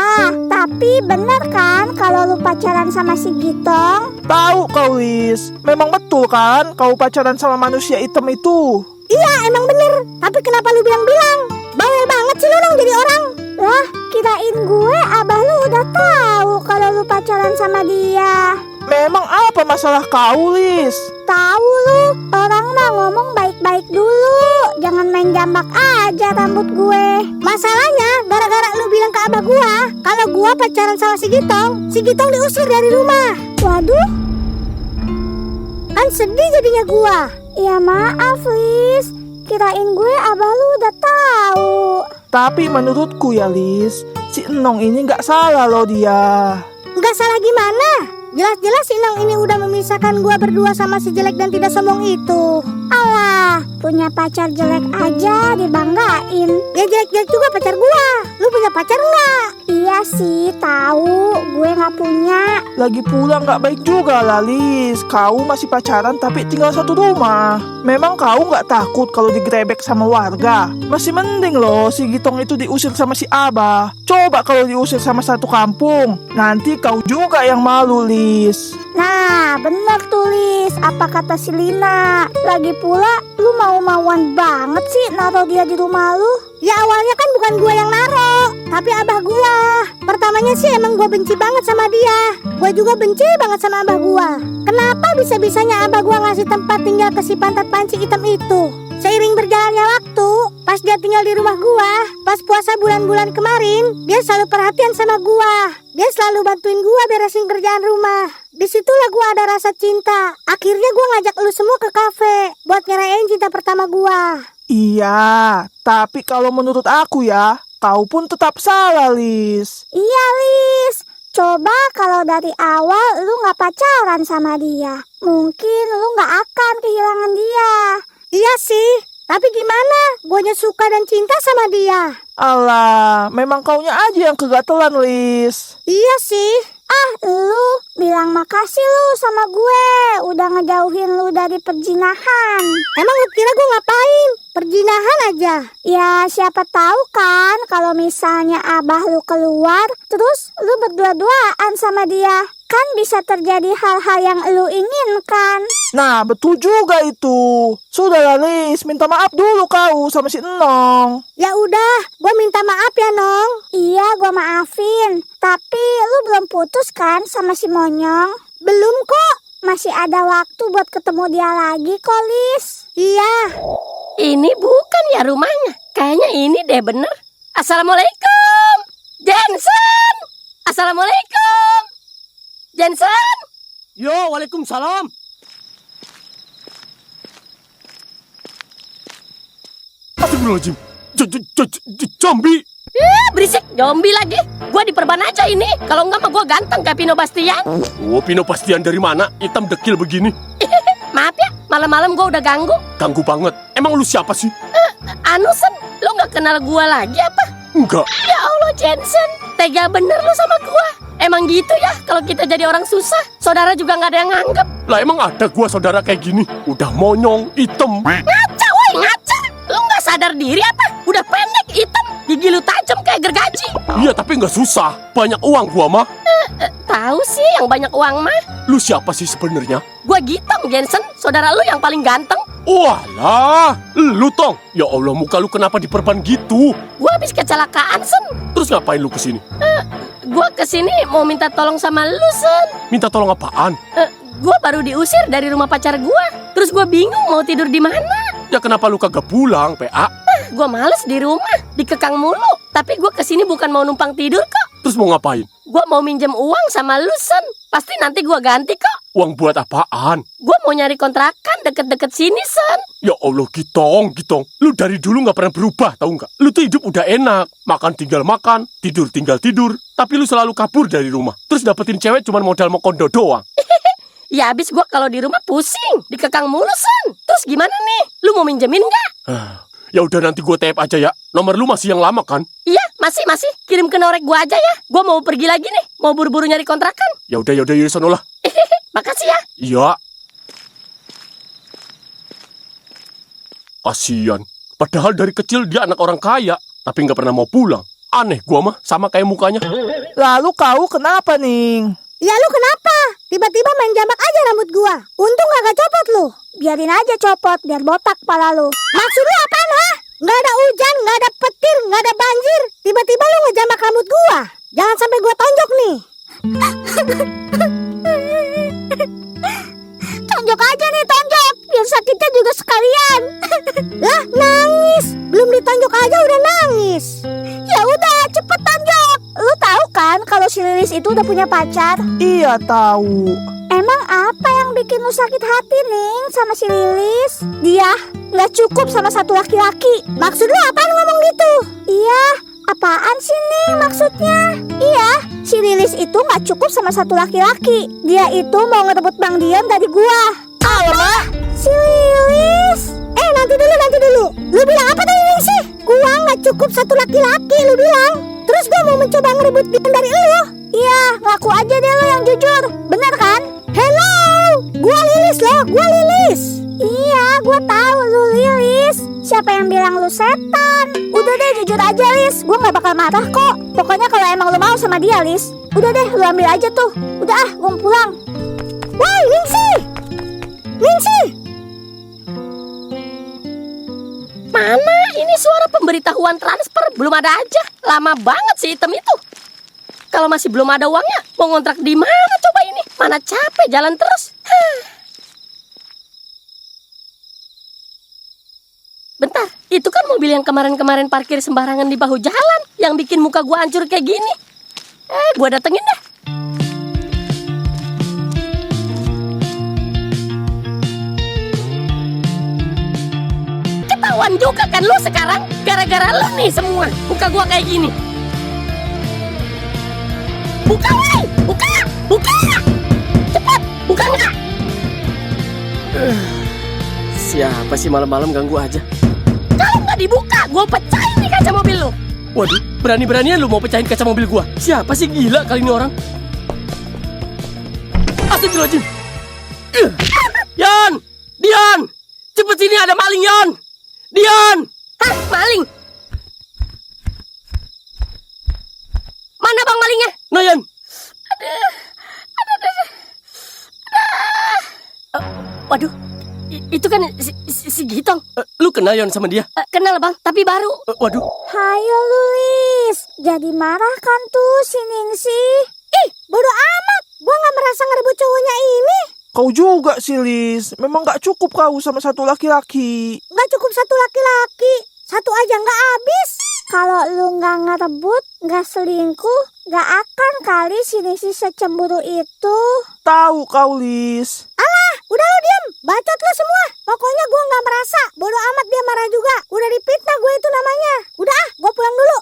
tapi benar kan kalau lu pacaran sama si Gitong? Tahu kau Lis, memang betul kan kau pacaran sama manusia hitam itu? Iya emang bener, tapi kenapa lu bilang-bilang? Bawel banget sih lu Nong jadi orang. Lah, kirain gue abah lu udah tahu kalau lu pacaran sama dia. Memang apa masalah kau Lis? Tahu lu, orang mah ngomong baik-baik dulu. Jangan main jambak aja rambut gue. Masalahnya gara-gara lu bilang ke abah gua kalau gua pacaran sama si Gitong diusir dari rumah. Waduh, Kan sedih jadinya gua. ya maaf Lis. Kirain gue abah lu udah tahu. Tapi menurutku ya Lis, si Enong ini nggak salah loh dia. Nggak salah gimana? Jelas-jelas si Nong ini udah memisahkan gua berdua sama si jelek dan tidak sombong itu. Alah, punya pacar jelek aja dibanggain. Ya jelek-jelek juga pacar gua. Lu punya pacar nggak? Iya sih, tahu. Gue nggak punya. Lagi pula nggak baik juga lah Lis. Kau masih pacaran tapi tinggal satu rumah. Memang kau nggak takut kalau digerebek sama warga? Masih mending loh si Gitong itu diusir sama si Abah. Coba kalau diusir sama satu kampung, nanti kau juga yang malu Lis. Nah, bener tuh Lis. Apa kata si Lina? Lagi pula, lu mau-mauan banget sih naruh dia di rumah lu. Ya awalnya kan bukan gua yang naro, tapi abah gua. Pertamanya sih emang gua benci banget sama dia. Gua juga benci banget sama abah gua. Kenapa bisa-bisanya abah gua ngasih tempat tinggal ke si pantat panci hitam itu? Seiring berjalannya waktu, pas dia tinggal di rumah gua, pas puasa bulan-bulan kemarin, dia selalu perhatian sama gua. Dia selalu bantuin gua beresin kerjaan rumah. Disitulah gua ada rasa cinta. Akhirnya gua ngajak lu semua ke kafe buat ngerayain cinta pertama gua. Iya, tapi kalau menurut aku ya, kau pun tetap salah Lis. Iya Lis. Coba kalau dari awal lu nggak pacaran sama dia, mungkin lu nggak akan kehilangan dia. Iya sih, tapi gimana? Guanya suka dan cinta sama dia. Alah, memang kaunya aja yang kegatelan Lis. Iya sih. Lu bilang makasih lu sama gue udah ngejauhin lu dari perjinahan. Emang lu kira gue ngapain? Perjinahan aja. Ya siapa tahu kan kalau misalnya abah lu keluar terus lu berdua-duaan sama dia, kan bisa terjadi hal-hal yang lu inginkan. Nah, betul juga itu. Sudahlah Lis, minta maaf dulu kau sama si Enong. Ya udah, gue minta maaf ya Nong. Iya, gue maafin. Tapi lu belum putus kan sama si Monyong? Belum kok. Masih ada waktu buat ketemu dia lagi kok, Lis. Iya. Ini bukan ya rumahnya. Kayaknya ini deh bener. Assalamualaikum. Jensen. Assalamualaikum. Jensen. Yo, waalaikumsalam. Astagfirullahaladzim. Jambi. Berisik, zombie lagi. Gua diperban aja ini. Kalau enggak mah gua ganteng kayak Pino Bastian. Oh, Pino Bastian dari mana? Hitam dekil begini. Maaf ya, malam-malam gua udah ganggu. Ganggu banget. Emang lu siapa sih? Anusen, lu nggak kenal gua lagi apa? Enggak. Ya Allah Jensen, tega bener lu sama gua. Emang gitu ya, kalau kita jadi orang susah, saudara juga nggak ada yang nganggep. Lah emang ada gua saudara kayak gini? Udah monyong, hitam. Ngaca woi, ngaca. Lu nggak sadar diri apa? Udah pendek, hitam, gigi lu tajam kayak gergaji. Iya, tapi nggak susah. Banyak uang gua mah. Tahu sih yang banyak uang mah. Lu siapa sih sebenarnya? Gua Gitong Jensen, saudara lu yang paling ganteng. Walah, lu Tong. Ya Allah, muka lu kenapa diperban gitu? Gua habis kecelakaan, Sen. Terus ngapain lu kesini? Gua kesini mau minta tolong sama lu, Sen. Minta tolong apaan? Gua baru diusir dari rumah pacar gua. Terus gua bingung mau tidur di mana. Ya kenapa lu kagak pulang, PA? Gua males di rumah, dikekang mulu. Tapi gua kesini bukan mau numpang tidur kok. Terus mau ngapain? Gua mau minjem uang sama lu, Sen. Pasti nanti gua ganti kok. Uang buat apaan? Gua mau nyari kontrakan deket-deket sini, Son. Ya Allah, Gitong. Lu dari dulu gak pernah berubah, tahu nggak? Lu tuh hidup udah enak. Makan tinggal makan, tidur tinggal tidur. Tapi lu selalu kabur dari rumah. Terus dapetin cewek cuma modal mau kondo doang. Ya abis gua kalau di rumah pusing, dikekang mulu, Son. Terus gimana nih? Lu mau minjemin nggak? Ya udah nanti gue TP aja ya. Nomor lu masih yang lama kan? Iya, masih. Kirim ke norek gua aja ya. Gua mau pergi lagi nih. Mau buru-buru nyari kontrakan. Ya udah sono lah. Makasih ya. Iya. Kasian. Padahal dari kecil dia anak orang kaya, tapi nggak pernah mau pulang. Aneh gua mah, sama kayak mukanya. Lalu kau kenapa, Ning? Ya lu kenapa? Tiba-tiba main jambak aja rambut gua. Untung gak copot lu. Biarin aja copot, biar botak kepala lu. Maksud lu apaan, ha? Gak ada hujan, gak ada petir, gak ada banjir. Tiba-tiba lu ngejambak rambut gua. Jangan sampai gua tonjok nih. Tonjok aja nih, tonjok. Biar sakitnya juga sekalian. Lah, nangis. Belum ditonjok aja udah nangis. Ya udah, cepet tonjok. Lu tahu kan kalau si Lilis itu udah punya pacar? Iya tahu. Emang apa yang bikin lu sakit hati, Ning, sama si Lilis? Dia nggak cukup sama satu laki-laki. Maksud lu apaan ngomong gitu? Iya, apaan sih, Ning, maksudnya? Iya, si Lilis itu nggak cukup sama satu laki-laki. Dia itu mau ngerebut Bang Dion dari gua. Alamak. Si Lilis. Nanti dulu. Lu bilang apa tadi sih? Gua nggak cukup satu laki-laki, lu bilang. Terus gua mau mencoba ngerebut Dion dari lu. Iya, ngaku aja deh lu yang jujur. Bener kan? Hello, gua Lilis loh, gua Lilis. Iya, gua tahu lu Lilis. Siapa yang bilang lu setan? Udah deh, jujur aja, Lis. Gua nggak bakal marah kok. Pokoknya kalau emang lu mau sama dia, Lis, udah deh, lu ambil aja tuh. Udah ah, gua mau pulang. Woi, Ningsih. Mana ini suara pemberitahuan transfer? Belum ada aja. Lama banget si item itu. Kalau masih belum ada uangnya, mau ngontrak di mana coba ini? Mana capek jalan terus. Bentar, itu kan mobil yang kemarin-kemarin parkir sembarangan di bahu jalan, yang bikin muka gua hancur kayak gini. Gua datengin dah. Ketahuan juga kan lu sekarang, gara-gara lu nih semua, muka gua kayak gini. Buka, woi! Buka! Cepat, buka nggak? Siapa sih malam-malam ganggu aja? Kalau nggak dibuka, gua pecahin nih kaca mobil lu. Waduh, berani-beranian lu mau pecahin kaca mobil gua. Siapa sih, gila kali ini orang? Astagfirullahaladzim. Yon! Dion! Cepet sini, ada maling, Yon! Dion! Hah, maling? Mana bang malingnya? Noyan! Waduh, itu kan si Gitong. Lu kenal Yon sama dia? Kenal bang, tapi baru. Waduh, Hayo Lilis, jadi marah kan tuh si Ningsih? Ih, bodo amat. Gua nggak merasa ngerebut cowoknya ini. Kau juga sih, Lis. Memang gak cukup kau sama satu laki-laki. Nggak cukup satu laki-laki. Satu aja nggak habis. Kalau lu nggak ngerebut, nggak selingkuh, nggak akan kali si Ningsih secemburu itu. Tahu kau, Lis. Udah lu diam, bacot lu semua. Pokoknya gua nggak merasa. Bodo amat dia marah juga. Udah dipitnah gue itu namanya. Udah ah, gua pulang dulu.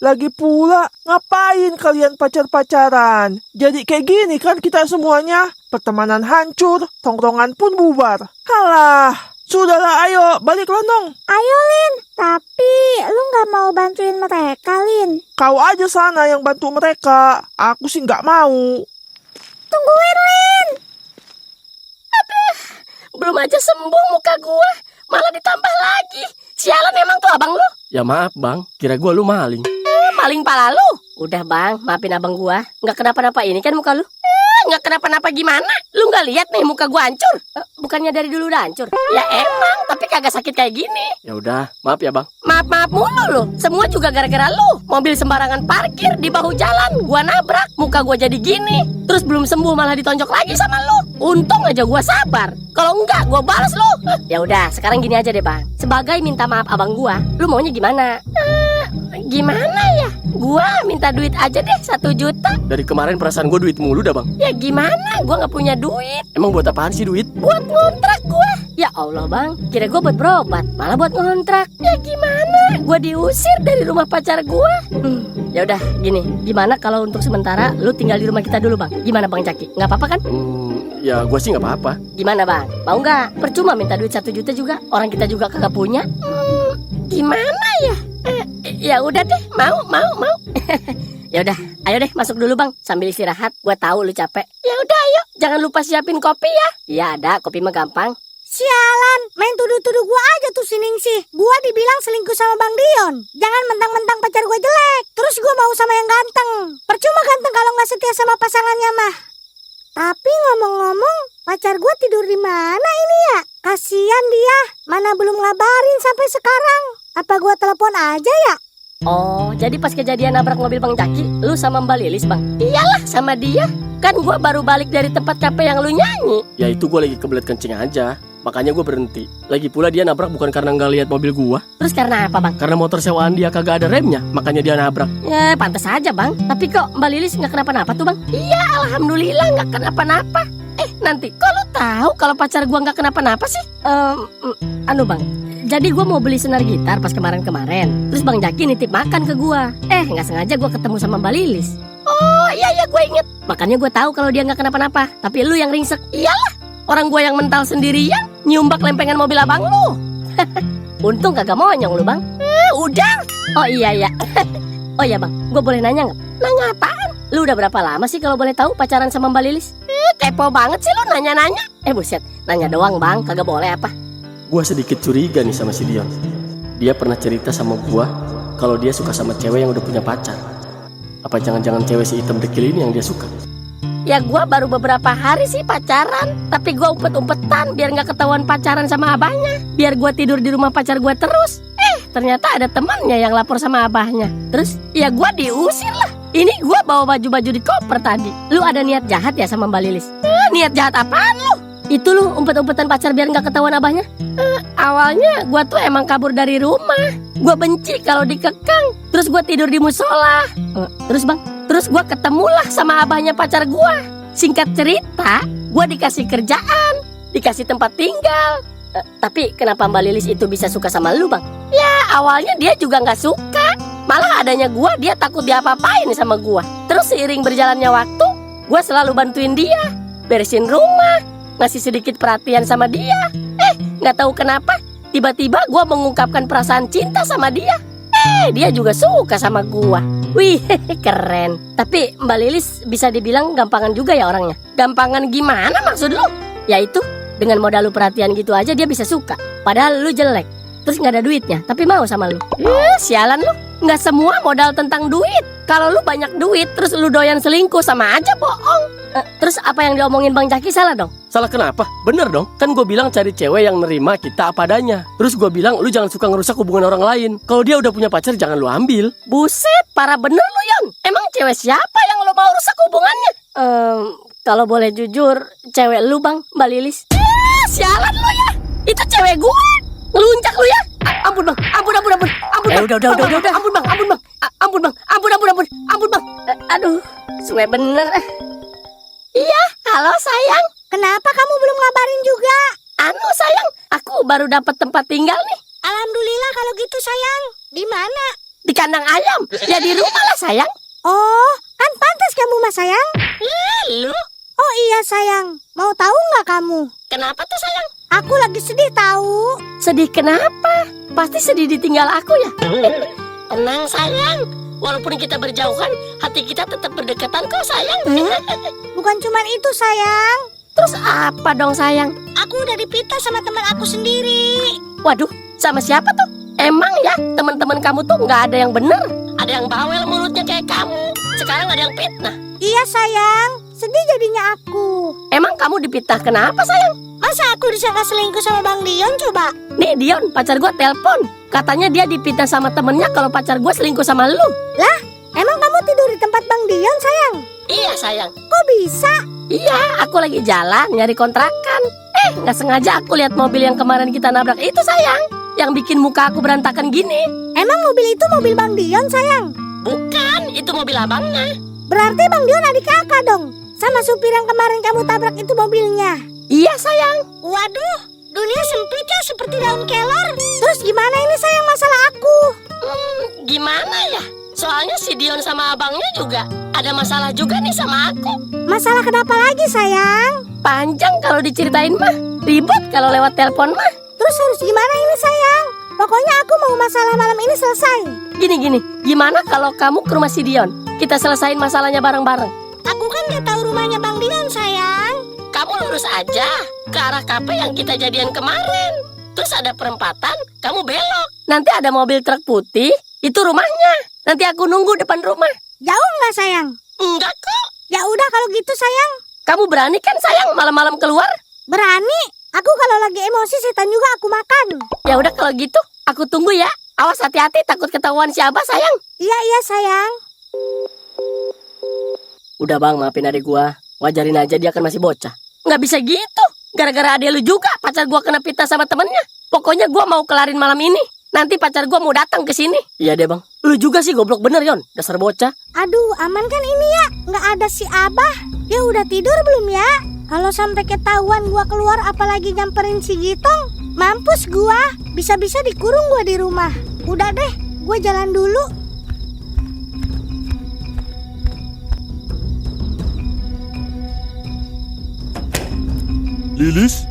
Lagi pula, ngapain kalian pacar-pacaran? Jadi kayak gini kan kita semuanya. Pertemanan hancur, tongkrongan pun bubar. Halah, sudahlah ayo, baliklah dong. Ayo Lin, tapi lu nggak mau bantuin mereka Lin. Kau aja sana yang bantu mereka. Aku sih nggak mau. Tungguin Lin. Belum aja sembuh muka gua, malah ditambah lagi. Sialan emang tuh abang lu. ya maaf bang, kira gua lu maling. Maling pala lu. Udah bang, maafin abang gua. Nggak kenapa-napa ini kan muka lu. Nggak kenapa-napa gimana? Lu nggak lihat nih muka gua hancur? Bukannya dari dulu udah hancur? Ya emang, tapi kagak sakit kayak gini. Ya udah, maaf ya bang. Maaf mulu lu. Semua juga gara-gara lu. Mobil sembarangan parkir di bahu jalan, gua nabrak, muka gua jadi gini. Terus belum sembuh malah ditonjok lagi sama lu. Untung aja gua sabar. Kalau enggak, gua balas lu. Ya udah, sekarang gini aja deh bang. Sebagai minta maaf abang gua, lu maunya gimana? Gimana ya? Gua minta duit aja deh 1 juta. Dari kemarin perasaan gue duit mulu dah bang. Ya gimana? Gua nggak punya duit. Emang buat apaan sih duit? Buat ngontrak gua. Ya Allah bang, kira gua buat berobat, malah buat ngontrak. Ya gimana? Gua diusir dari rumah pacar gua. Ya udah, gini. Gimana kalau untuk sementara lu tinggal di rumah kita dulu bang? Gimana bang Jaki? Nggak apa-apa kan? Ya gue sih nggak apa-apa. Gimana bang? Mau nggak? Percuma minta duit 1 juta juga. Orang kita juga kagak punya. Gimana ya? Ya udah deh, mau. Ya udah, ayo deh masuk dulu bang, sambil istirahat. Gua tahu lu capek. Ya udah, ayo. Jangan lupa siapin kopi ya. Iya ada, kopi mah gampang. Sialan, main tuduh-tuduh gua aja tuh si Ningsih. Gua dibilang selingkuh sama Bang Dion. Jangan mentang-mentang pacar gua jelek, terus gua mau sama yang ganteng. Percuma ganteng kalau nggak setia sama pasangannya mah. Tapi ngomong-ngomong, pacar gua tidur di mana ini ya? Kasian dia, mana belum ngabarin sampai sekarang. Apa gua telepon aja ya? Oh, jadi pas kejadian nabrak mobil Bang Jaki, lu sama Mbak Lilis bang? Iyalah, sama dia. Kan gua baru balik dari tempat cafe yang lu nyanyi. Ya itu gue lagi kebelet kencing aja. Makanya gue berhenti. Lagi pula dia nabrak bukan karena nggak lihat mobil gua. Terus karena apa bang? Karena motor sewaan dia kagak ada remnya. Makanya dia nabrak. Ya pantas aja bang. Tapi kok Mbak Lilis nggak kenapa-napa tuh bang? Iya, alhamdulillah nggak kenapa-napa. Nanti kok lu tahu kalau pacar gua nggak kenapa-napa sih? Anu bang, jadi gua mau beli senar gitar pas kemarin-kemarin. Terus Bang Jaki nitip makan ke gua. Nggak sengaja gua ketemu sama Mbak Lilis. Oh iya gue inget. Makanya gua tahu kalau dia nggak kenapa-napa. Tapi lu yang ringsek. Iyalah, orang gua yang mental sendirian nyumbak lempengan mobil abang lu. Untung kagak monyong lu bang. Udah. Oh iya. Oh iya bang, gua boleh nanya nggak? Nanya apaan? Lu udah berapa lama sih kalau boleh tahu pacaran sama Mbak Lilis? Kepo banget sih lu nanya-nanya. Buset, nanya doang bang, kagak boleh apa? Gue sedikit curiga nih sama si Dion. Dia pernah cerita sama gue kalau dia suka sama cewek yang udah punya pacar. Apa jangan-jangan cewek si hitam dekil ini yang dia suka? Ya gua baru beberapa hari sih pacaran, tapi gua umpet-umpetan biar nggak ketahuan pacaran sama abahnya. Biar gua tidur di rumah pacar gua terus. Ternyata ada temannya yang lapor sama abahnya. Terus ya gua diusir lah. Ini gua bawa baju-baju di koper tadi. Lu ada niat jahat ya sama Mbak Lilis? Niat jahat apaan lu? Itu lu umpet-umpetan pacar biar nggak ketahuan abahnya? Awalnya gua tuh emang kabur dari rumah. Gua benci kalau dikekang. Terus gua tidur di musola. Terus bang, terus gua ketemulah sama abahnya pacar gua. Singkat cerita, gua dikasih kerjaan, dikasih tempat tinggal. Tapi kenapa Mbak Lilis itu bisa suka sama lu bang? Ya awalnya dia juga nggak suka. Malah adanya gua, dia takut diapa-apain sama gua. Terus seiring berjalannya waktu, gua selalu bantuin dia, beresin rumah, ngasih sedikit perhatian sama dia. Nggak tahu kenapa, tiba-tiba gua mengungkapkan perasaan cinta sama dia. Dia juga suka sama gua. Wih, keren. Tapi Mbak Lilis bisa dibilang gampangan juga ya orangnya. Gampangan gimana maksud lu? Yaitu dengan modal lu perhatian gitu aja dia bisa suka. Padahal lu jelek, terus nggak ada duitnya, tapi mau sama lu. Sialan lu. Nggak semua modal tentang duit. Kalau lu banyak duit, terus lu doyan selingkuh, sama aja bohong. Terus apa yang diomongin Bang Jaki salah dong? Salah kenapa? Bener dong. Kan gue bilang cari cewek yang nerima kita apa adanya. Terus gue bilang lu jangan suka ngerusak hubungan orang lain. Kalau dia udah punya pacar jangan lu ambil. Buset, parah bener lu Yon. Emang cewek siapa yang lu mau rusak hubungannya? Kalau boleh jujur, cewek lu bang, Mbak Lilis. Sialan lu ya. Itu cewek gua. Ngeluncak lu ya. Ampun bang, ampun. Udah. Ampun bang. Ampun bang. Aduh, suwe bener. Iya, halo sayang. Kenapa kamu belum ngabarin juga? Anu sayang, aku baru dapat tempat tinggal nih. Alhamdulillah kalau gitu sayang. Di mana? Di kandang ayam. Ya di rumah lah sayang. Oh, kan pantas kamu mah sayang. Lu? Oh iya sayang. Mau tahu nggak kamu? Kenapa tuh sayang? Aku lagi sedih tahu. Sedih kenapa? Pasti sedih ditinggal aku ya. Tenang sayang. Walaupun kita berjauhan, hati kita tetap berdekatan kok sayang. Bukan cuman itu sayang. Terus apa dong sayang? Aku udah dipitnah sama teman aku sendiri. Waduh, sama siapa tuh? Emang ya teman-teman kamu tuh nggak ada yang bener? Ada yang bawel mulutnya kayak kamu. Sekarang ada yang fitnah. Iya sayang, sedih jadinya aku. Emang kamu dipitnah kenapa sayang? Masa aku disangka selingkuh sama Bang Dion coba? Nih Dion, pacar gua telepon. Katanya dia dipitnah sama temennya kalau pacar gua selingkuh sama lu. Lah, emang kamu tidur di tempat Bang Dion sayang? Iya sayang. Kok bisa? Iya, aku lagi jalan nyari kontrakan. Nggak sengaja aku lihat mobil yang kemarin kita nabrak itu sayang. Yang bikin muka aku berantakan gini. Emang mobil itu mobil Bang Dion sayang? Bukan, itu mobil abangnya. Berarti Bang Dion adik kakak dong. Sama supir yang kemarin kamu tabrak itu mobilnya. Iya sayang. Waduh, dunia sempit ya seperti daun kelor. Terus gimana ini sayang masalah aku? Gimana ya? Soalnya si Dion sama abangnya juga ada masalah juga nih sama aku. Masalah kenapa lagi sayang? Panjang kalau diceritain mah, ribet kalau lewat telepon mah. Terus harus gimana ini sayang? Pokoknya aku mau masalah malam ini selesai. Gini, gimana kalau kamu ke rumah si Dion? Kita selesain masalahnya bareng-bareng. Aku kan gak tahu rumahnya Bang Dion sayang. Kamu lurus aja ke arah kafe yang kita jadian kemarin. Terus ada perempatan, kamu belok. Nanti ada mobil truk putih, itu rumahnya. Nanti aku nunggu depan rumah. Jauh nggak sayang? Enggak kok. Ya udah kalau gitu sayang. Kamu berani kan sayang malam-malam keluar? Berani. Aku kalau lagi emosi setan juga aku makan. Ya udah kalau gitu, aku tunggu ya. Awas hati-hati takut ketahuan si Abah sayang. Iya sayang. Udah bang, maafin adik gua. Wajarin aja dia kan masih bocah. Nggak bisa gitu. Gara-gara adik lu juga pacar gua kena pita sama temennya. Pokoknya gua mau kelarin malam ini. Nanti pacar gua mau datang ke sini. Iya deh bang. Lu juga sih goblok bener Yon. Dasar bocah. Aduh aman kan ini ya? Nggak ada si Abah. Dia udah tidur belum ya? Kalau sampai ketahuan gua keluar apalagi nyamperin si Gitong, mampus gua. Bisa-bisa dikurung gua di rumah. Udah deh, gua jalan dulu. Lilis?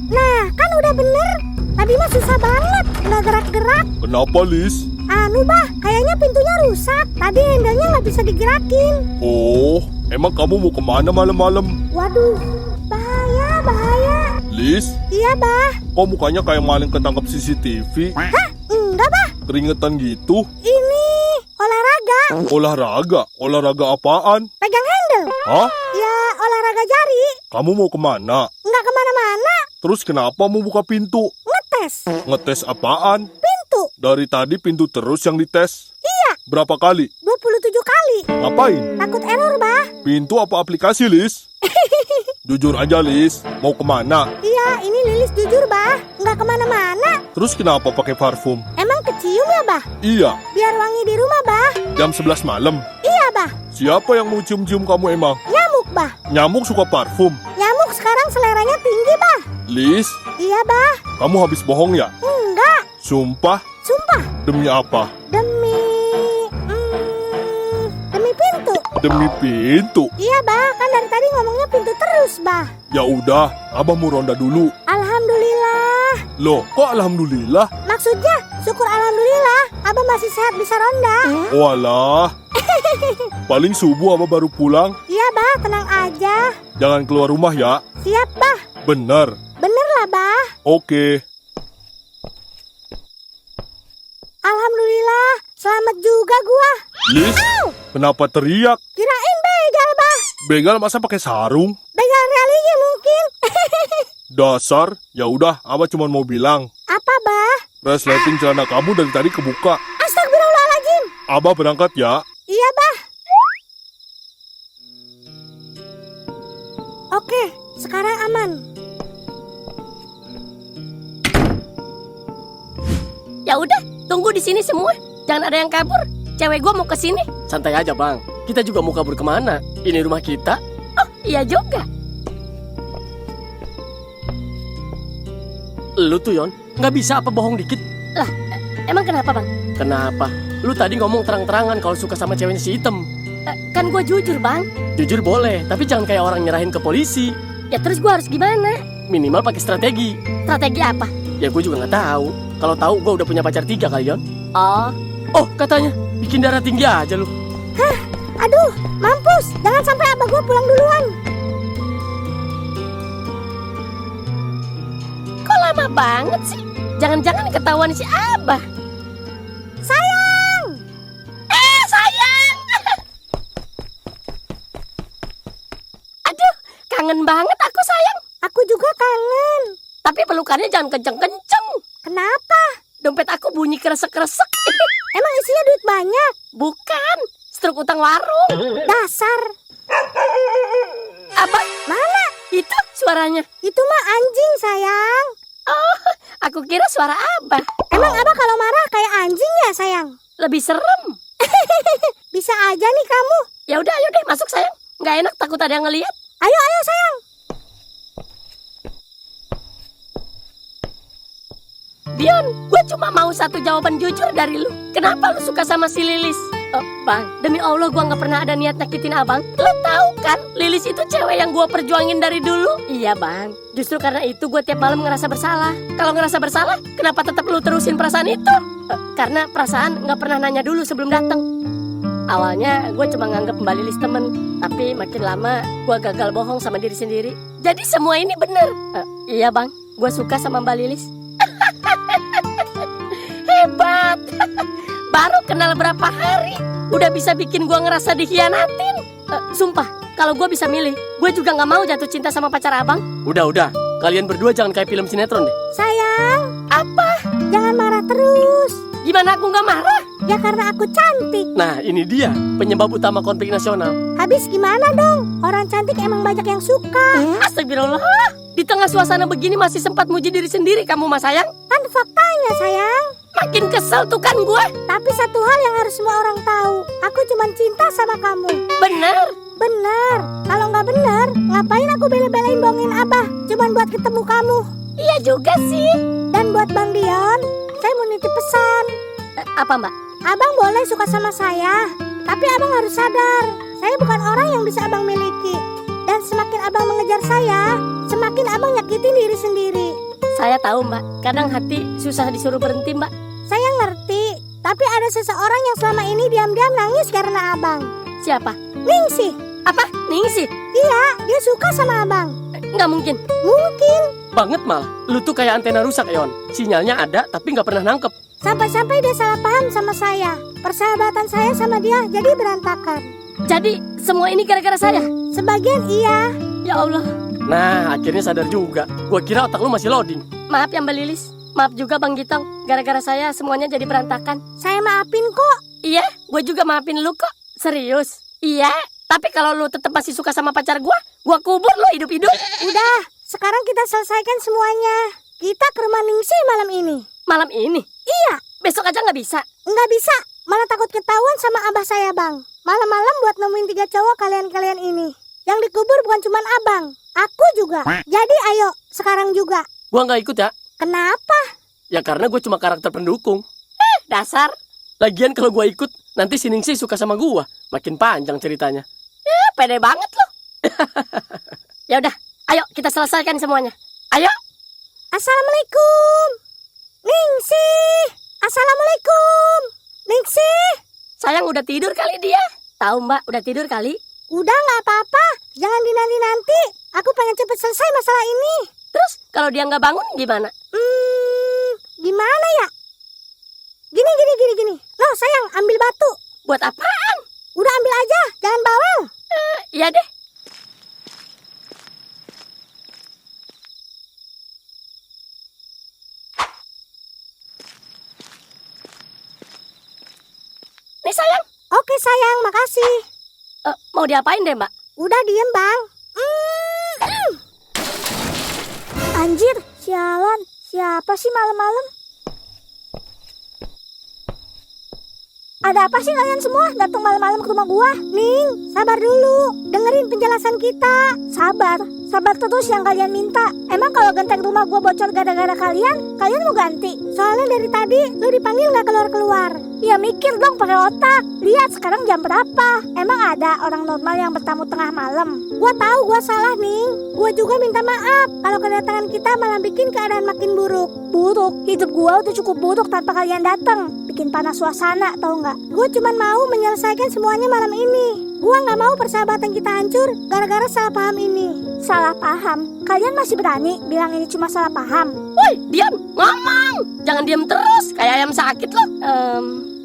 Nah, kan udah bener. Tadi mah susah banget, nggak gerak-gerak. Kenapa, Lis? Anu bah, kayaknya pintunya rusak. Tadi handle-nya nggak bisa digerakin. Oh, emang kamu mau kemana malam-malam? Waduh, bahaya. Lis, Iya bah. kok mukanya kayak maling ketangkap CCTV? Hah? Enggak bah. Keringetan gitu? Ini olahraga. Olahraga? Olahraga apaan? Pegang handle. Hah? Ya olahraga jari. Kamu mau kemana? Nggak kemana-mana. Terus kenapa mau buka pintu? Ngetes. Ngetes apaan? Pintu. Dari tadi pintu terus yang dites? Iya. Berapa kali? 27 kali. Ngapain? Takut error bah. Pintu apa aplikasi, Lis? Jujur aja, Lis. Mau kemana? Iya, ini Lilis jujur bah. Nggak kemana-mana. Terus kenapa pakai parfum? Emang kecium ya bah? Iya, Biar wangi di rumah bah. jam 11 malam. Iya bah. Siapa yang mau cium-cium kamu emang? Nyamuk bah. Nyamuk suka parfum. Nyamuk sekarang seleranya tinggi bah. Lis, Iya bah. kamu habis bohong ya? Enggak. Sumpah, Sumpah. demi apa? Demi pintu. Demi pintu. Iya bah, kan dari tadi ngomongnya pintu terus bah. Ya udah, Abah mau ronda dulu. Alhamdulillah. Loh, kok alhamdulillah? Maksudnya, syukur alhamdulillah. Abah masih sehat bisa ronda. Walah. Paling subuh Abah baru pulang. Iya bah, tenang aja. Jangan keluar rumah ya. Siap bah. Bener. Bener lah bah. Oke. Alhamdulillah, selamat juga gua. Lis, kenapa teriak? Kirain begal bah. Begal masa pakai sarung? Begal relinya mungkin. Dasar. Ya udah, Abah cuma mau bilang. Apa bah? Resleting celana kamu dari tadi kebuka. Astagfirullahaladzim. Abah berangkat ya. Iya bah. Oke, sekarang aman. Ya udah, tunggu di sini semua. Jangan ada yang kabur. Cewek gua mau ke sini. Santai aja bang. Kita juga mau kabur kemana? Ini rumah kita. Oh, iya juga. Lu tuh Yon, nggak bisa apa bohong dikit? Lah, emang kenapa bang? Kenapa? Lu tadi ngomong terang-terangan kalau suka sama ceweknya si Item. Kan gua jujur bang. Jujur boleh, tapi jangan kayak orang nyerahin ke polisi. Ya terus gua harus gimana? Minimal pakai strategi. Strategi apa? Ya gue juga nggak tahu. Kalau tahu gue udah punya pacar 3 kali Yon. Oh, Oh katanya bikin darah tinggi aja lu. Aduh, mampus. Jangan sampai abah gua pulang duluan. kok lama banget sih? Jangan-jangan ketahuan si Abah. Sayang. Sayang. Aduh, kangen banget aku sayang. Aku juga kangen. Tapi pelukannya jangan kenceng-kenceng. Kenapa? Dompet aku bunyi kresek-kresek. Emang isinya duit banyak? Bukan, struk utang warung. Dasar. Apa? Mana? Itu suaranya. Itu mah anjing sayang. Oh, Aku kira suara Abah. Emang Abah kalau marah kayak anjing ya sayang? Lebih serem. Bisa aja nih kamu. Ya udah, ayo deh masuk sayang. Nggak enak takut ada yang ngeliat. Ayo sayang. Dion, gue cuma mau satu jawaban jujur dari lu. Kenapa lu suka sama si Lilis? Bang, demi Allah gue nggak pernah ada niat nyakitin abang. Lo tahu kan, Lilis itu cewek yang gue perjuangin dari dulu. Iya bang, justru karena itu gue tiap malam ngerasa bersalah. Kalau ngerasa bersalah, kenapa tetap lu terusin perasaan itu? Karena perasaan nggak pernah nanya dulu sebelum datang. Awalnya gue cuma nganggep Mbak Lilis temen, tapi makin lama gue gagal bohong sama diri sendiri. Jadi semua ini bener. Iya bang, gue suka sama Mbak Lilis. Hebat. Baru kenal berapa hari udah bisa bikin gue ngerasa dikhianatin. Sumpah, kalau gue bisa milih, gue juga gak mau jatuh cinta sama pacar abang. Udah, kalian berdua jangan kayak film sinetron deh. Sayang, Apa? jangan marah terus. Gimana aku gak marah? Ya karena aku cantik. Nah, ini dia penyebab utama konflik nasional. Habis gimana dong? Orang cantik emang banyak yang suka. Astagfirullah. Di tengah suasana begini masih sempat muji diri sendiri kamu mas sayang. Kan faktanya sayang. Makin kesel tuh kan gue. Tapi satu hal yang harus semua orang tahu. Aku cuma cinta sama kamu. Bener. Bener. Kalau nggak bener, ngapain aku bela-belain bohongin Abah? Cuman buat ketemu kamu. Iya juga sih. Dan buat Bang Dion, saya mau nitip pesan. Apa mbak? Abang boleh suka sama saya, tapi abang harus sadar, saya bukan orang yang bisa abang miliki. Dan semakin abang mengejar saya, semakin abang nyakitin diri sendiri. Saya tahu mbak, kadang hati susah disuruh berhenti mbak. Saya ngerti, tapi ada seseorang yang selama ini diam-diam nangis karena abang. Siapa? Ningsih. Apa? Ningsih? Iya, dia suka sama abang. Nggak mungkin. Mungkin. Banget malah. Lu tuh kayak antena rusak, Yon. Sinyalnya ada tapi nggak pernah nangkep. Sampai-sampai dia salah paham sama saya. Persahabatan saya sama dia jadi berantakan. Jadi semua ini gara-gara saya? Sebagian iya. Ya Allah. Nah, akhirnya sadar juga. Gua kira otak lu masih loading. Maaf ya Mbak Lilis. Maaf juga Bang Gitong. Gara-gara saya semuanya jadi berantakan. Saya maafin kok. Iya, gue juga maafin lu kok. Serius? Iya. Tapi kalau lu tetap masih suka sama pacar gue kubur lu hidup-hidup. Udah, sekarang kita selesaikan semuanya. Kita ke rumah Ningsih malam ini. Malam ini? Iya. Besok aja nggak bisa? Nggak bisa, malah takut ketahuan sama abah saya bang. Malam-malam buat nemuin 3 cowok kalian-kalian ini. Yang dikubur bukan cuma abang, aku juga. Jadi ayo, sekarang juga. Gua nggak ikut ya. Kenapa? Ya karena gue cuma karakter pendukung. Dasar. Lagian kalau gua ikut, nanti si Ningsih suka sama gua. Makin panjang ceritanya. Pede banget lu. Ya udah, ayo kita selesaikan semuanya. Ayo. Assalamualaikum. Ningsih. Assalamualaikum. Ningsih. Sayang udah tidur kali dia. Tahu mbak, udah tidur kali. Udah nggak apa-apa, jangan dinanti-nanti. Aku pengen cepet selesai masalah ini. Terus kalau dia nggak bangun gimana? Gimana ya? Gini. Loh sayang, ambil batu. Buat apaan? Udah ambil aja, jangan bawel. Iya deh. Nih sayang. Oke sayang, makasih. Mau diapain deh mbak? Udah diem bang. Anjir, sialan. Siapa sih malam-malam? Ada apa sih kalian semua datang malam-malam ke rumah gua? Ning, sabar dulu. Dengerin penjelasan kita. Sabar terus yang kalian minta. Emang kalau genteng rumah gua bocor gara-gara kalian mau ganti? Soalnya dari tadi lu dipanggil gak keluar-keluar. Ya mikir dong pakai otak. Lihat sekarang jam berapa? Emang ada orang normal yang bertamu tengah malam? Gua tahu gua salah Ning. Gua juga minta maaf kalau kedatangan kita malah bikin keadaan makin buruk. Buruk? Hidup gua udah cukup buruk tanpa kalian datang. Bikin panas suasana, tau nggak? Gue cuma mau menyelesaikan semuanya malam ini. Gue nggak mau persahabatan kita hancur gara-gara salah paham ini. Salah paham? Kalian masih berani bilang ini cuma salah paham? Woi, diam, ngomong. Jangan diam terus, kayak ayam sakit loh.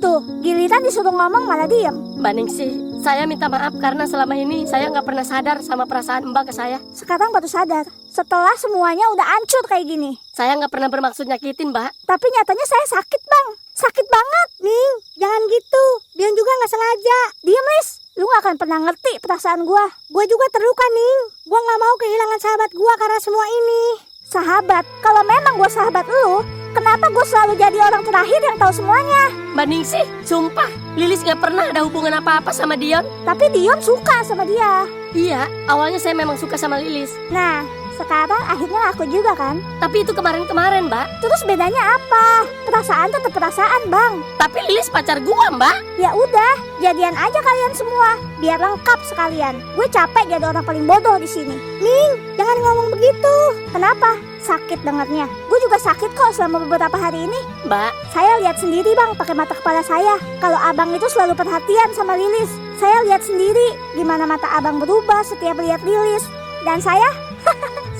Tuh, giliran disuruh ngomong malah diem. Mbak Ningsih, saya minta maaf karena selama ini saya nggak pernah sadar sama perasaan Mbak ke saya. Sekarang baru sadar, setelah semuanya udah hancur kayak gini. Saya nggak pernah bermaksud nyakitin, Mbak. Tapi nyatanya saya sakit bang. Sakit banget. Ning, jangan gitu. Dian juga gak sengaja. Diam Lis. Lu gak akan pernah ngerti perasaan gua. Gua juga terluka Ning. Gua gak mau kehilangan sahabat gua karena semua ini. Sahabat, kalau memang gue sahabat lu, kenapa gue selalu jadi orang terakhir yang tahu semuanya? Mbak Ningsih, sumpah, Lilis nggak pernah ada hubungan apa-apa sama Dion. Tapi Dion suka sama dia. Iya, awalnya saya memang suka sama Lilis. Nah, sekarang akhirnya aku juga kan. Tapi itu kemarin-kemarin, Mbak. Terus bedanya apa? Perasaan tetap perasaan, Bang. Tapi Lilis pacar gua, Mbak. Ya udah, jadian aja kalian semua, biar lengkap sekalian. Gue capek jadi orang paling bodoh di sini. Ning, jangan ngomong begitu. Kenapa? Sakit dengarnya. Gue juga sakit kok selama beberapa hari ini. Mbak, Saya lihat sendiri bang, pakai mata kepala saya. Kalau abang itu selalu perhatian sama Lilis. Saya lihat sendiri gimana mata abang berubah setiap lihat Lilis. Dan saya,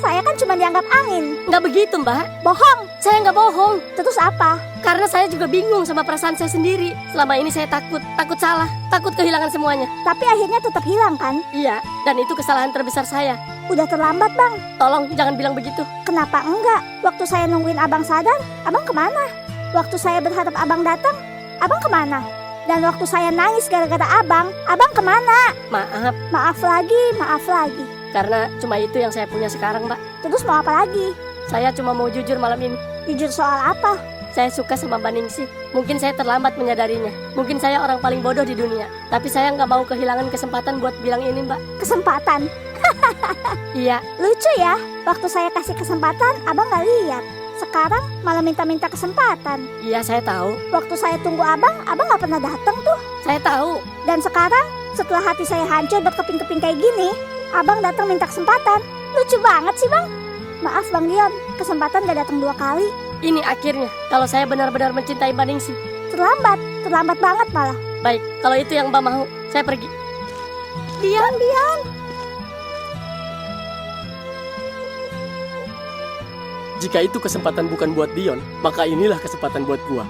saya kan cuma dianggap angin. nggak begitu, Mbak. Bohong. Saya nggak bohong. Terus apa? Karena saya juga bingung sama perasaan saya sendiri. Selama ini saya takut salah, takut kehilangan semuanya. Tapi akhirnya tetap hilang kan? Iya, dan itu kesalahan terbesar saya. Udah terlambat bang. Tolong jangan bilang begitu. Kenapa enggak? Waktu saya nungguin abang sadar, abang kemana? Waktu saya berharap abang datang, abang kemana? Dan waktu saya nangis gara-gara abang kemana? Maaf, Maaf lagi. karena cuma itu yang saya punya sekarang, Mbak. Terus mau apa lagi? Saya cuma mau jujur malam ini. Jujur soal apa? Saya suka sama Mbak Ningsih. Mungkin saya terlambat menyadarinya. Mungkin saya orang paling bodoh di dunia. Tapi saya nggak mau kehilangan kesempatan buat bilang ini, Mbak. Kesempatan. Iya, Lucu ya, waktu saya kasih kesempatan, abang gak lihat. Sekarang malah minta-minta kesempatan. iya saya tahu. Waktu saya tunggu abang gak pernah datang tuh. Saya tahu. Dan sekarang, setelah hati saya hancur berkeping-keping kayak gini, abang datang minta kesempatan. Lucu banget sih bang. Maaf bang Dion, kesempatan gak datang 2 kali. Ini akhirnya. Kalau saya benar-benar mencintai Mbak Ningsih. Terlambat banget malah. Baik, kalau itu yang Mbak mau, saya pergi. Dion. Jika itu kesempatan bukan buat Dion, maka inilah kesempatan buat gua.